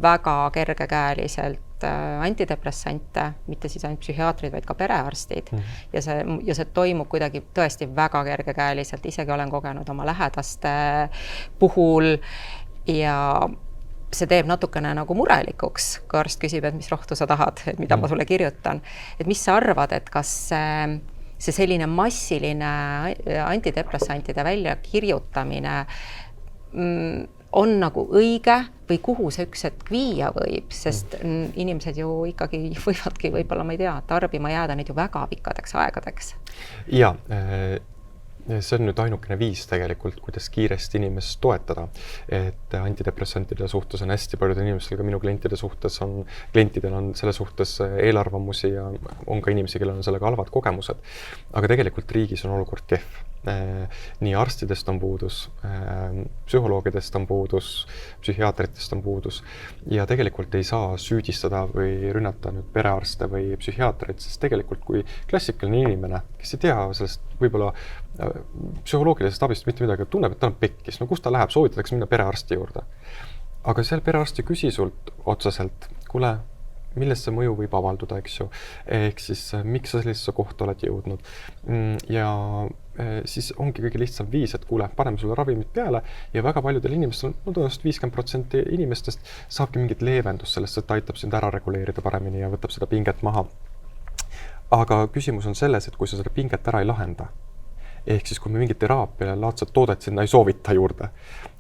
väga kergekäeliselt antidepressante, mitte siis ainult psühhiaatrid, vaid ka perearstid. Ja see toimub kuidagi tõesti väga kergekäeliselt, isegi olen kogenud oma lähedaste puhul ja see teeb natukene nagu murelikuks, kui arst küsib, et mis rohtu sa tahad, et mida ma sulle kirjutan. Et mis sa arvad, et kas see selline massiline antidepressantide välja kirjutamine on nagu õige või kuhu see üks hetk viia võib, sest inimesed ju ikkagi võivadki võib-olla, ma ei tea, tarbima jääda neid ju väga pikkadeks aegadeks. Ja see on nüüd ainukene viis tegelikult, kuidas kiiresti inimest toetada, et antidepressantide suhtes on hästi paljudel inimestel, ka minu klientidel on selle suhtes eelarvamusi ja on ka inimesi, kellel on sellega halvad kogemused, aga tegelikult riigis on olukord kehv. nii arstidest on puudus, psühholoogidest on puudus, psühhiaatritest on puudus ja tegelikult ei saa süüdistada või rünnata nüüd perearste või psühhiaatreid, sest tegelikult kui klassikaline inimene, kes ei tea sellest võib-olla psühholoogilisest abist mitte midagi, tunneb, et ta on pekkis, no kus ta läheb, soovitatakse minna perearsti juurde. Aga seal perearsti küsi sult otseselt, kuule, millest see mõju võib avalduda, eks ju, ehk siis miks sa sellisesse kohta oled jõudnud ja siis ongi kõige lihtsam viis, et kuule, paneme sulle ravimid peale ja väga paljudel inimestel, no tõenäoliselt 50% inimestest saabki mingit leevendust sellest, et aitab sind ära reguleerida paremini ja võtab seda pinget maha. Aga küsimus on selles, et kui sa seda pinget ära ei lahenda, ehk siis kui me mingit teraapiale laadset toodet sinna ei soovita juurde,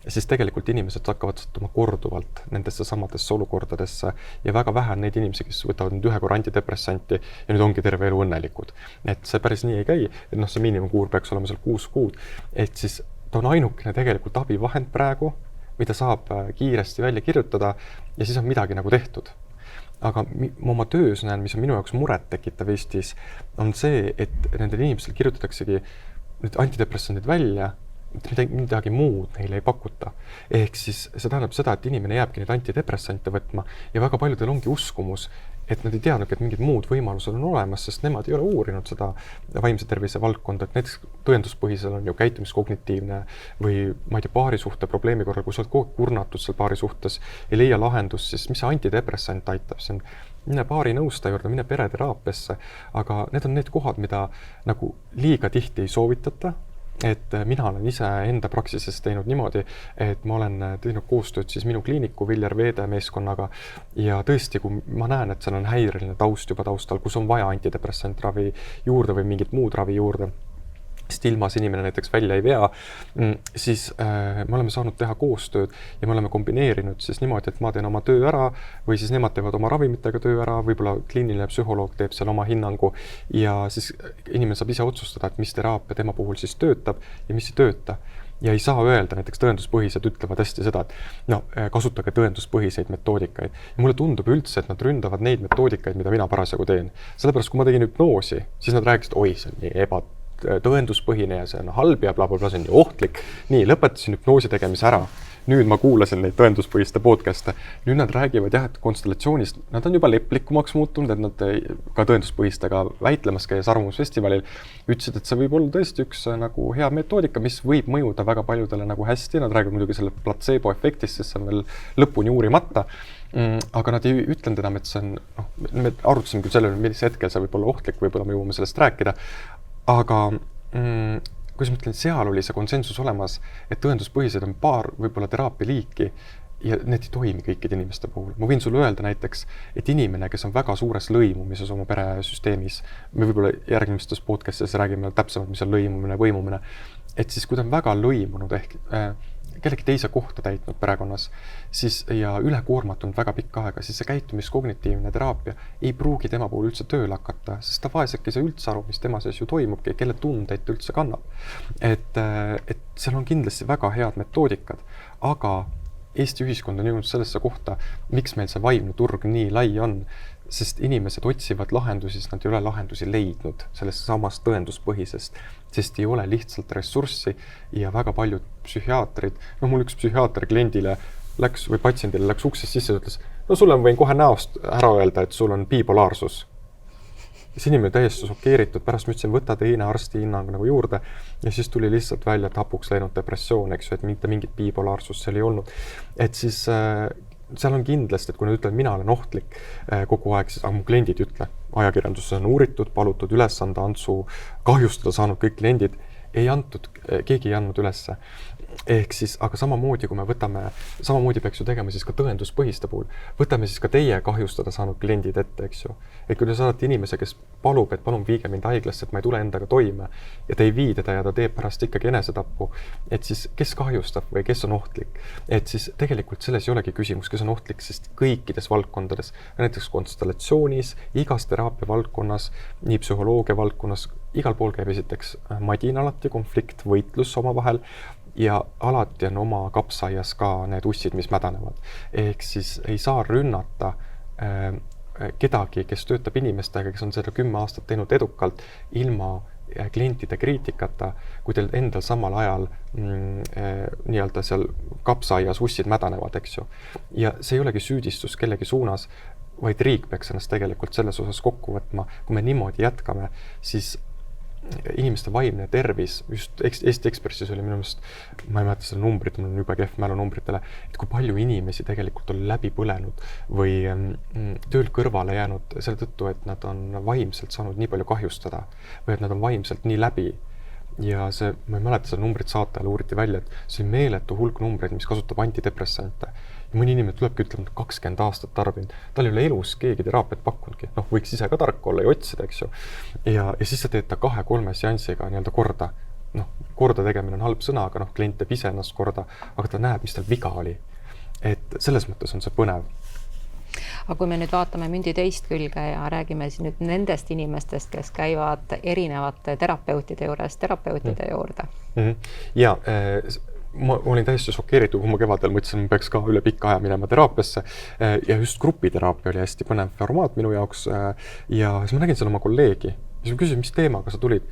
siis tegelikult inimesed hakkavad sattuma korduvalt nendesse samadesse olukordadesse ja väga vähe on neid inimesi, kes võtavad nüüd ühe korra antidepressanti ja nüüd ongi terve elu õnnelikud. Et see päris nii ei käi, et noh, see miinimumkuur peaks olema seal 6 kuud, et siis ta on ainukene tegelikult abivahend praegu, mida saab kiiresti välja kirjutada ja siis on midagi nagu tehtud. Aga ma oma töös näen, mis on minu jaoks muret tekitav Eestis, on see, et nendel inimestel kirjutataksegi nüüd antidepressandid välja, midagi muud neile ei pakuta. Ehk siis see tähendab seda, et inimene jääbki neid antidepressante võtma ja väga paljudel ongi uskumus, et nad ei teadnudki, et mingid muud võimalused on olemas, sest nemad ei ole uurinud seda vaimse tervise valdkonda, et näiteks tõenduspõhisel on ju käitumiskognitiivne või ma ei tea, paarisuhte probleemi korral, kui sa oled kogu kurnatud seal paarisuhtes, ei leia lahendust, siis mis see antidepressant aitab, see on mine paari nõusta juurde, mine pereteraapiasse, aga need on need kohad, mida nagu liiga tihti ei soovitata. Et mina olen ise enda praksises teinud niimoodi, et ma olen teinud koostööd siis minu kliiniku Viljar Veede meeskonnaga ja tõesti, kui ma näen, et seal on häireline taust juba taustal, kus on vaja antidepressantravi juurde või mingit muud ravi juurde, sest ilmas inimene näiteks välja ei vea, siis me oleme saanud teha koostööd ja me oleme kombineerinud siis niimoodi, et ma teen oma töö ära või siis nemad teevad oma ravimitega töö ära, võib-olla kliiniline psühholoog teeb seal oma hinnangu ja siis inimene saab ise otsustada, et mis teraapia tema puhul siis töötab ja mis ei tööta. Ja ei saa öelda, näiteks tõenduspõhised ütlevad hästi seda, et no, kasutage tõenduspõhiseid metoodikaid. Ja mulle tundub üldse, et nad ründavad neid metoodikaid, mida mina parasjagu teen. Sellepärast, kui ma tegin hüpnoosi, siis nad rääkisid, oi, see on nii tõenduspõhine ja see on halb ja blablabla, see on nii ohtlik. Nii, lõpetasin hüpnoosi tegemise ära. Nüüd ma kuulasin neid tõenduspõhiste podcast'e. Nüüd nad räägivad jah, et konstellatsioonist, nad on juba leplikumaks muutunud, et nad ka tõenduspõhistega väitlemas käies Arvamusfestivalil ütlesid, et see võib olla tõesti üks nagu hea metoodika, mis võib mõjuda väga paljudele nagu hästi. Nad räägivad muidugi selle placebo efektist, sest see on veel lõpuni uurimata. Aga nad ei ütlenud enam, et see on, me arutasime küll sellele, millise hetkel see võib olla ohtlik, võib-olla me jõuame sellest rääkida. Aga kuidas ma ütlen, seal oli see konsensus olemas, et tõenduspõhised on paar võib-olla teraapia liiki ja need ei toimi kõikide inimeste puhul. Ma võin sulle öelda näiteks, et inimene, kes on väga suures lõimumises oma peresüsteemis, me võib-olla järgmistes podcastis räägime täpsemalt, mis on lõimumine, võimumine, et siis kui ta on väga lõimunud ehk kellegi teise kohta täitnud perekonnas siis, ja ülekoormatunud väga pikka aega, siis see käitumiskognitiivne teraapia ei pruugi tema puhul üldse tööle hakata, sest ta vaeseki see üldse aru, mis tema sees ju toimubki, kelle tundeid ta üldse kannab. Et seal on kindlasti väga head metoodikad, aga Eesti ühiskond on jõudnud sellesse kohta, miks meil see vaimne turg nii lai on, sest inimesed otsivad lahendusi, sest nad ei ole lahendusi leidnud sellest samast tõenduspõhisest, sest ei ole lihtsalt ressurssi ja väga paljud psühhiaatrid, mul üks psühhiaater kliendile läks või patsiendile läks uksest sisse ja ütles, no sulle võin kohe näost ära öelda, et sul on bipolaarsus. See inimene täiesti šokeeritud, pärast ma ütlesin, võta teine arsti hinnang nagu juurde ja siis tuli lihtsalt välja, et hapuks läinud depressioon, eks ju, et mitte mingit bipolaarsust seal ei olnud. Et siis seal on kindlasti, et kui nad ütlevad, mina olen ohtlik kogu aeg, siis mu kliendid ei ütle. Ajakirjanduses on uuritud, palutud ülesanda Antsu kahjustada saanud kõik kliendid, keegi ei andnud ülesse. Ehk siis, aga samamoodi, kui me võtame, samamoodi peaks ju tegema siis ka tõenduspõhiste puhul, võtame siis ka teie kahjustada saanud kliendid ette, eks ju. Et kui te saadate inimese, kes palub, et palun viige mind haiglasse, et ma ei tule endaga toime ja te ei vii teda ja ta teeb pärast ikkagi enesetappu, et siis kes kahjustab või kes on ohtlik. Et siis tegelikult selles ei olegi küsimus, kes on ohtlik, sest kõikides valdkondades, näiteks konstellatsioonis, igas teraapia valdkonnas, nii psühholoogia valdkonnas, igal pool käib esiteks madin alati, konflikt, võitlus omavahel ja alati on oma kapsaias ka need ussid, mis mädanevad. Ehk siis ei saa rünnata kedagi, kes töötab inimestega, kes on seda 10 aastat teinud edukalt, ilma klientide kriitikata, kui teil endal samal ajal nii-öelda seal kapsaaias ussid mädanevad, eks ju. Ja see ei olegi süüdistus kellegi suunas, vaid riik peaks ennast tegelikult selles osas kokku võtma. Kui me niimoodi jätkame, siis inimeste vaimne tervis, just Eesti Ekspressis oli minu meelest, ma ei mäleta seda numbrit, mul on juba kehv mälu numbritele, et kui palju inimesi tegelikult on läbi põlenud või tööl kõrvale jäänud selle tõttu, et nad on vaimselt saanud nii palju kahjustada või et nad on vaimselt nii läbi. Ja see, ma ei mäleta seda numbrit saatajal uuriti välja, et see on meeletu hulk numbreid, mis kasutab antidepressante. Ja mõni inimene tulebki ütlema, 20 aastat tarbinud, tal ei ole elus keegi teraapiat pakkunudki. Noh, võiks ise ka tark olla ja otsida, eks ju. Ja siis sa teed ta 2-3 seansiga nii-öelda korda. Noh, korda tegemine on halb sõna, aga klient teeb ise ennast korda, aga ta näeb, mis tal viga oli. Et selles mõttes on see põnev. Aga kui me nüüd vaatame mündi teist külge ja räägime siis nüüd nendest inimestest, kes käivad erinevate terapeutide juurde. Ja ma olin täiesti šokeeritud, kui ma kevadel mõtlesin, ma peaks ka üle pika aja minema teraapiasse ja just grupiteraapia oli hästi põnev formaat minu jaoks ja siis ma nägin seal oma kolleegi ja siis ma küsisin, mis teemaga sa tulid.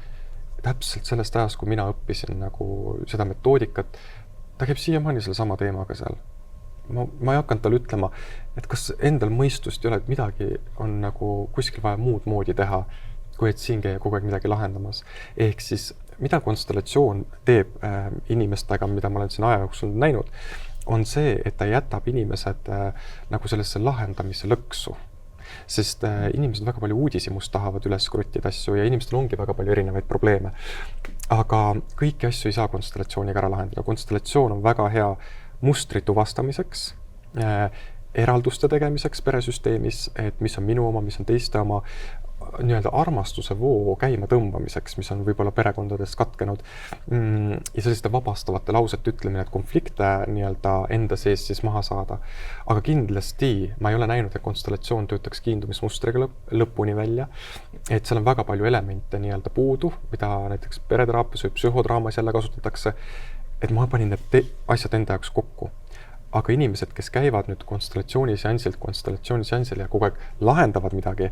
Täpselt sellest ajast, kui mina õppisin nagu seda metoodikat, ta käib siiamaani selle sama teemaga seal. Ma ei hakanud talle ütlema, et kas endal mõistust ei ole, et midagi on nagu kuskil vaja muud moodi teha, kui et siin käia kogu aeg midagi lahendamas. Ehk siis, mida konstellatsioon teeb inimestega, mida ma olen siin aja jooksul näinud, on see, et ta jätab inimesed nagu sellesse lahendamise lõksu. Sest inimesed väga palju uudishimust tahavad üles kruttida asju ja inimestel ongi väga palju erinevaid probleeme. Aga kõiki asju ei saa konstellatsiooniga ära lahendada. Konstellatsioon on väga hea mustri tuvastamiseks, eralduste tegemiseks peresüsteemis, et mis on minu oma, mis on teiste oma, nii-öelda armastuse voo käima tõmbamiseks, mis on võib-olla perekondadest katkenud ja selliste vabastavate lausete ütlemine, et konflikte nii-öelda enda sees siis maha saada. Aga kindlasti ma ei ole näinud, et konstellatsioon töötaks kiindumismustriga lõpuni välja, et seal on väga palju elemente nii-öelda puudu, mida näiteks pereteraapias või psühhodraamas jälle kasutatakse, et ma panin need asjad enda jaoks kokku. Aga inimesed, kes käivad nüüd konstellatsiooniseansil ja kogu aeg lahendavad midagi,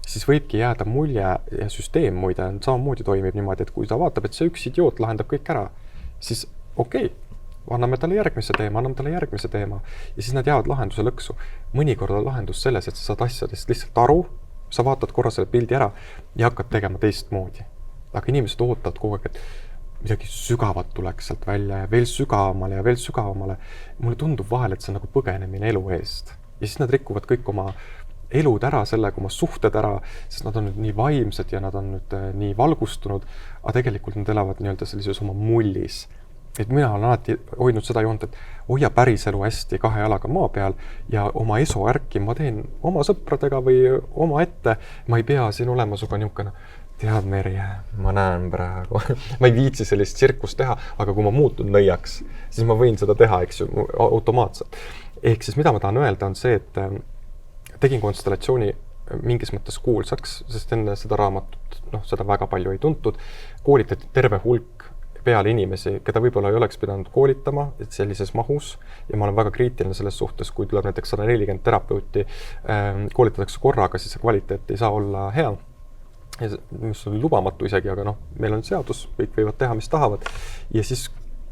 siis võibki jääda mulje ja süsteem muide samamoodi toimib niimoodi, et kui ta vaatab, et see üks idioot lahendab kõik ära, siis okei, anname talle järgmise teema ja siis nad jäävad lahenduse lõksu. Mõnikord on lahendus selles, et sa saad asjadest lihtsalt aru, sa vaatad korra selle pildi ära ja hakkad tegema teistmoodi. Aga inimesed ootavad kogu aeg, et midagi sügavat tuleks sealt välja ja veel sügavamale. Mulle tundub vahel, et see on nagu põgenemine elu eest. Ja siis nad rikuvad kõik oma elud ära, sellega oma suhted ära, sest nad on nüüd nii vaimsed ja nad on nüüd nii valgustunud, aga tegelikult nad elavad nii-öelda sellises oma mullis. Et mina olen alati hoidnud seda joont, et hoia päris elu hästi 2 jalaga maa peal ja oma esoärki ma teen oma sõpradega või oma ette. Ma ei pea siin olema suga niisugune, tead Merje, ma näen praegu. Ma ei viitsi sellist tsirkust teha, aga kui ma muutun nõiaks, siis ma võin seda teha, eks ju, automaatselt. Ehk siis mida ma tahan öelda on see, et tegin konstellatsiooni mingis mõttes kuulsaks, sest enne seda raamatut, seda väga palju ei tuntud, koolitati terve hulk peale inimesi, keda võib-olla ei oleks pidanud koolitama sellises mahus ja ma olen väga kriitiline selles suhtes, kui tuleb näiteks 140 terapeuti, koolitatakse korraga, siis see kvaliteet ei saa olla hea. Mis on lubamatu isegi, aga meil on seadus, kõik võivad teha, mis tahavad ja siis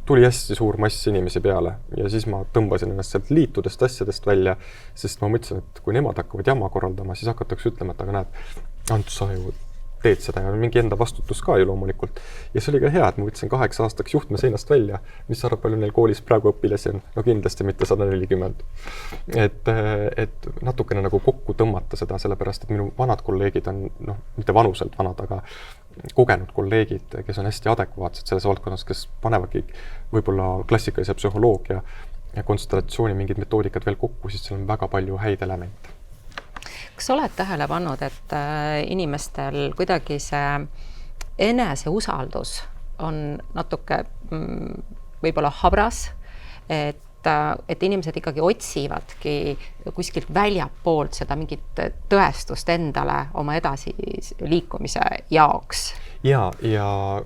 tuli hästi suur mass inimesi peale ja siis ma tõmbasin ennast sealt liitudest asjadest välja, sest ma mõtlesin, et kui nemad hakkavad jama korraldama, siis hakatakse ütlema, et aga näed, Ants, sa ju teed seda ja mingi enda vastutus ka ju loomulikult. Ja see oli ka hea, et ma võtsin 8 aastaks juhtme seinast välja. Mis arvab, palju neil koolis praegu õpilasi on? Kindlasti mitte 140. Et natukene nagu kokku tõmmata seda, sellepärast, et minu vanad kolleegid on, mitte vanuselt vanad, aga kogenud kolleegid, kes on hästi adekvaatsed selles valdkonnas, kes panevadki võib-olla klassikalise psühholoogia ja konstellatsiooni mingid metoodikad veel kokku, siis seal on väga palju häid elemente. Kas oled tähele pannud, et inimestel kuidagi see eneseusaldus on natuke võib-olla habras, et inimesed ikkagi otsivadki kuskilt väljapoolt seda mingit tõestust endale oma edasi liikumise jaoks? Ja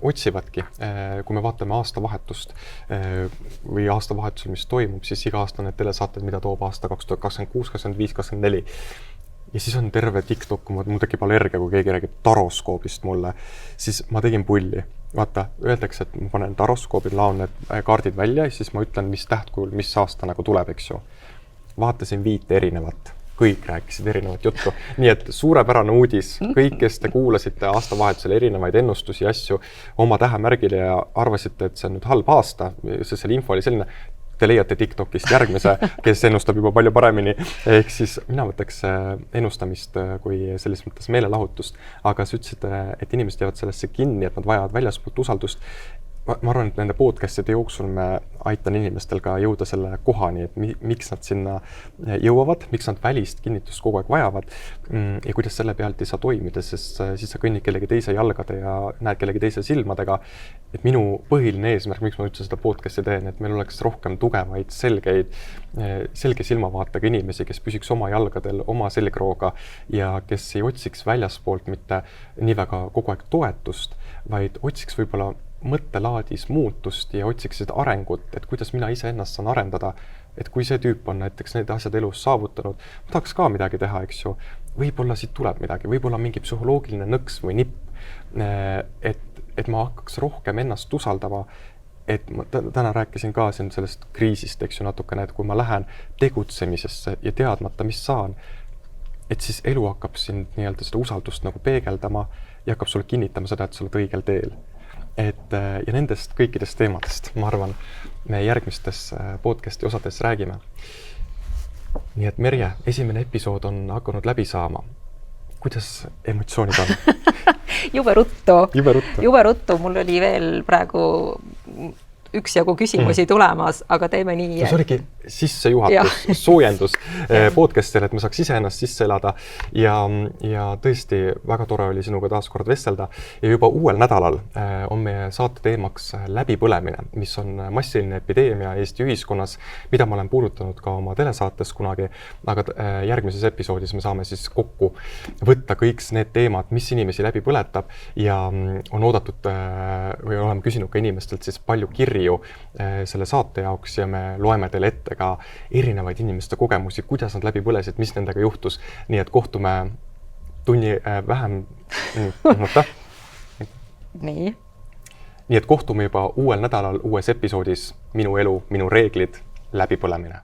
otsivadki. Kui me vaatame aastavahetust või aastavahetusel, mis toimub, siis iga aasta need telesaated, mida toob aasta 2026, 2025, 2024. ja siis on terve TikTok, mul tekib allergia, kui keegi räägib taroskoobist mulle, siis ma tegin pulli. Vaata, öeldakse, et ma panen taroskoobid, laon need kaardid välja ja siis ma ütlen, mis tähtkujul, mis aasta nagu tuleb, eks ju. Vaatasin 5 erinevat, kõik rääkisid erinevat juttu. Nii et suurepärane uudis, kõik, kes te kuulasite aastavahetusel erinevaid ennustusi asju oma tähemärgile ja arvasite, et see on nüüd halb aasta, selle info oli selline, te leiate TikTokist järgmise, kes ennustab juba palju paremini. Ehk siis mina võtaks ennustamist kui selles mõttes meelelahutust, aga sa ütlesid, et inimesed jäävad sellesse kinni, et nad vajavad väljaspoolt usaldust. Ma arvan, et nende podcastide jooksul me aitan inimestel ka jõuda selle kohani, et miks nad sinna jõuavad, miks nad välist kinnitust kogu aeg vajavad ja kuidas selle pealt ei saa toimida, sest siis sa kõnnid kellegi teise jalgade ja näed kellegi teise silmadega. Et minu põhiline eesmärk, miks ma üldse seda podcasti teen, et meil oleks rohkem tugevaid, selge silmavaatega inimesi, kes püsiks oma jalgadel, oma selgrooga ja kes ei otsiks väljaspoolt mitte nii väga kogu aeg toetust, vaid otsiks võib-olla mõttelaadis muutust ja otsiks seda arengut, et kuidas mina ise ennast saan arendada, et kui see tüüp on näiteks need asjad elus saavutanud, ma tahaks ka midagi teha, eks ju, võib-olla siit tuleb midagi, võib-olla mingi psühholoogiline nõks või nipp, et ma hakkaks rohkem ennast usaldama, et ma täna rääkisin ka siin sellest kriisist, eks ju, natukene, et kui ma lähen tegutsemisesse ja teadmata, mis saan, et siis elu hakkab sind nii-öelda seda usaldust nagu peegeldama ja hakkab sulle kinnitama seda, et sa oled õigel teel. Ja nendest kõikidest teemadest, ma arvan, me järgmistes podcasti osades räägime. Nii et Merje, esimene episood on hakanud läbi saama. Kuidas emotsioonid on? Jube ruttu. Mul oli veel praegu üksjagu küsimusi tulemas, aga teeme nii. See oligi sissejuhatus, soojendus podcastile, et ma saaks ise ennast sisse elada ja tõesti väga tore oli sinuga taas kord vestelda ja juba uuel nädalal on meie saate teemaks läbipõlemine, mis on massiline epideemia Eesti ühiskonnas, mida ma olen puudutanud ka oma telesaates kunagi, aga järgmises episoodis me saame siis kokku võtta kõik need teemad, mis inimesi läbi põletab ja on oodatud või oleme küsinud ka inimestelt siis palju kirju selle saate jaoks ja me loeme teile ette ka erinevaid inimeste kogemusi, kuidas nad läbi põlesid, mis nendega juhtus. Nii et kohtume tunni vähem. Nii et kohtume juba uuel nädalal uues episoodis Minu elu, minu reeglid, läbipõlemine.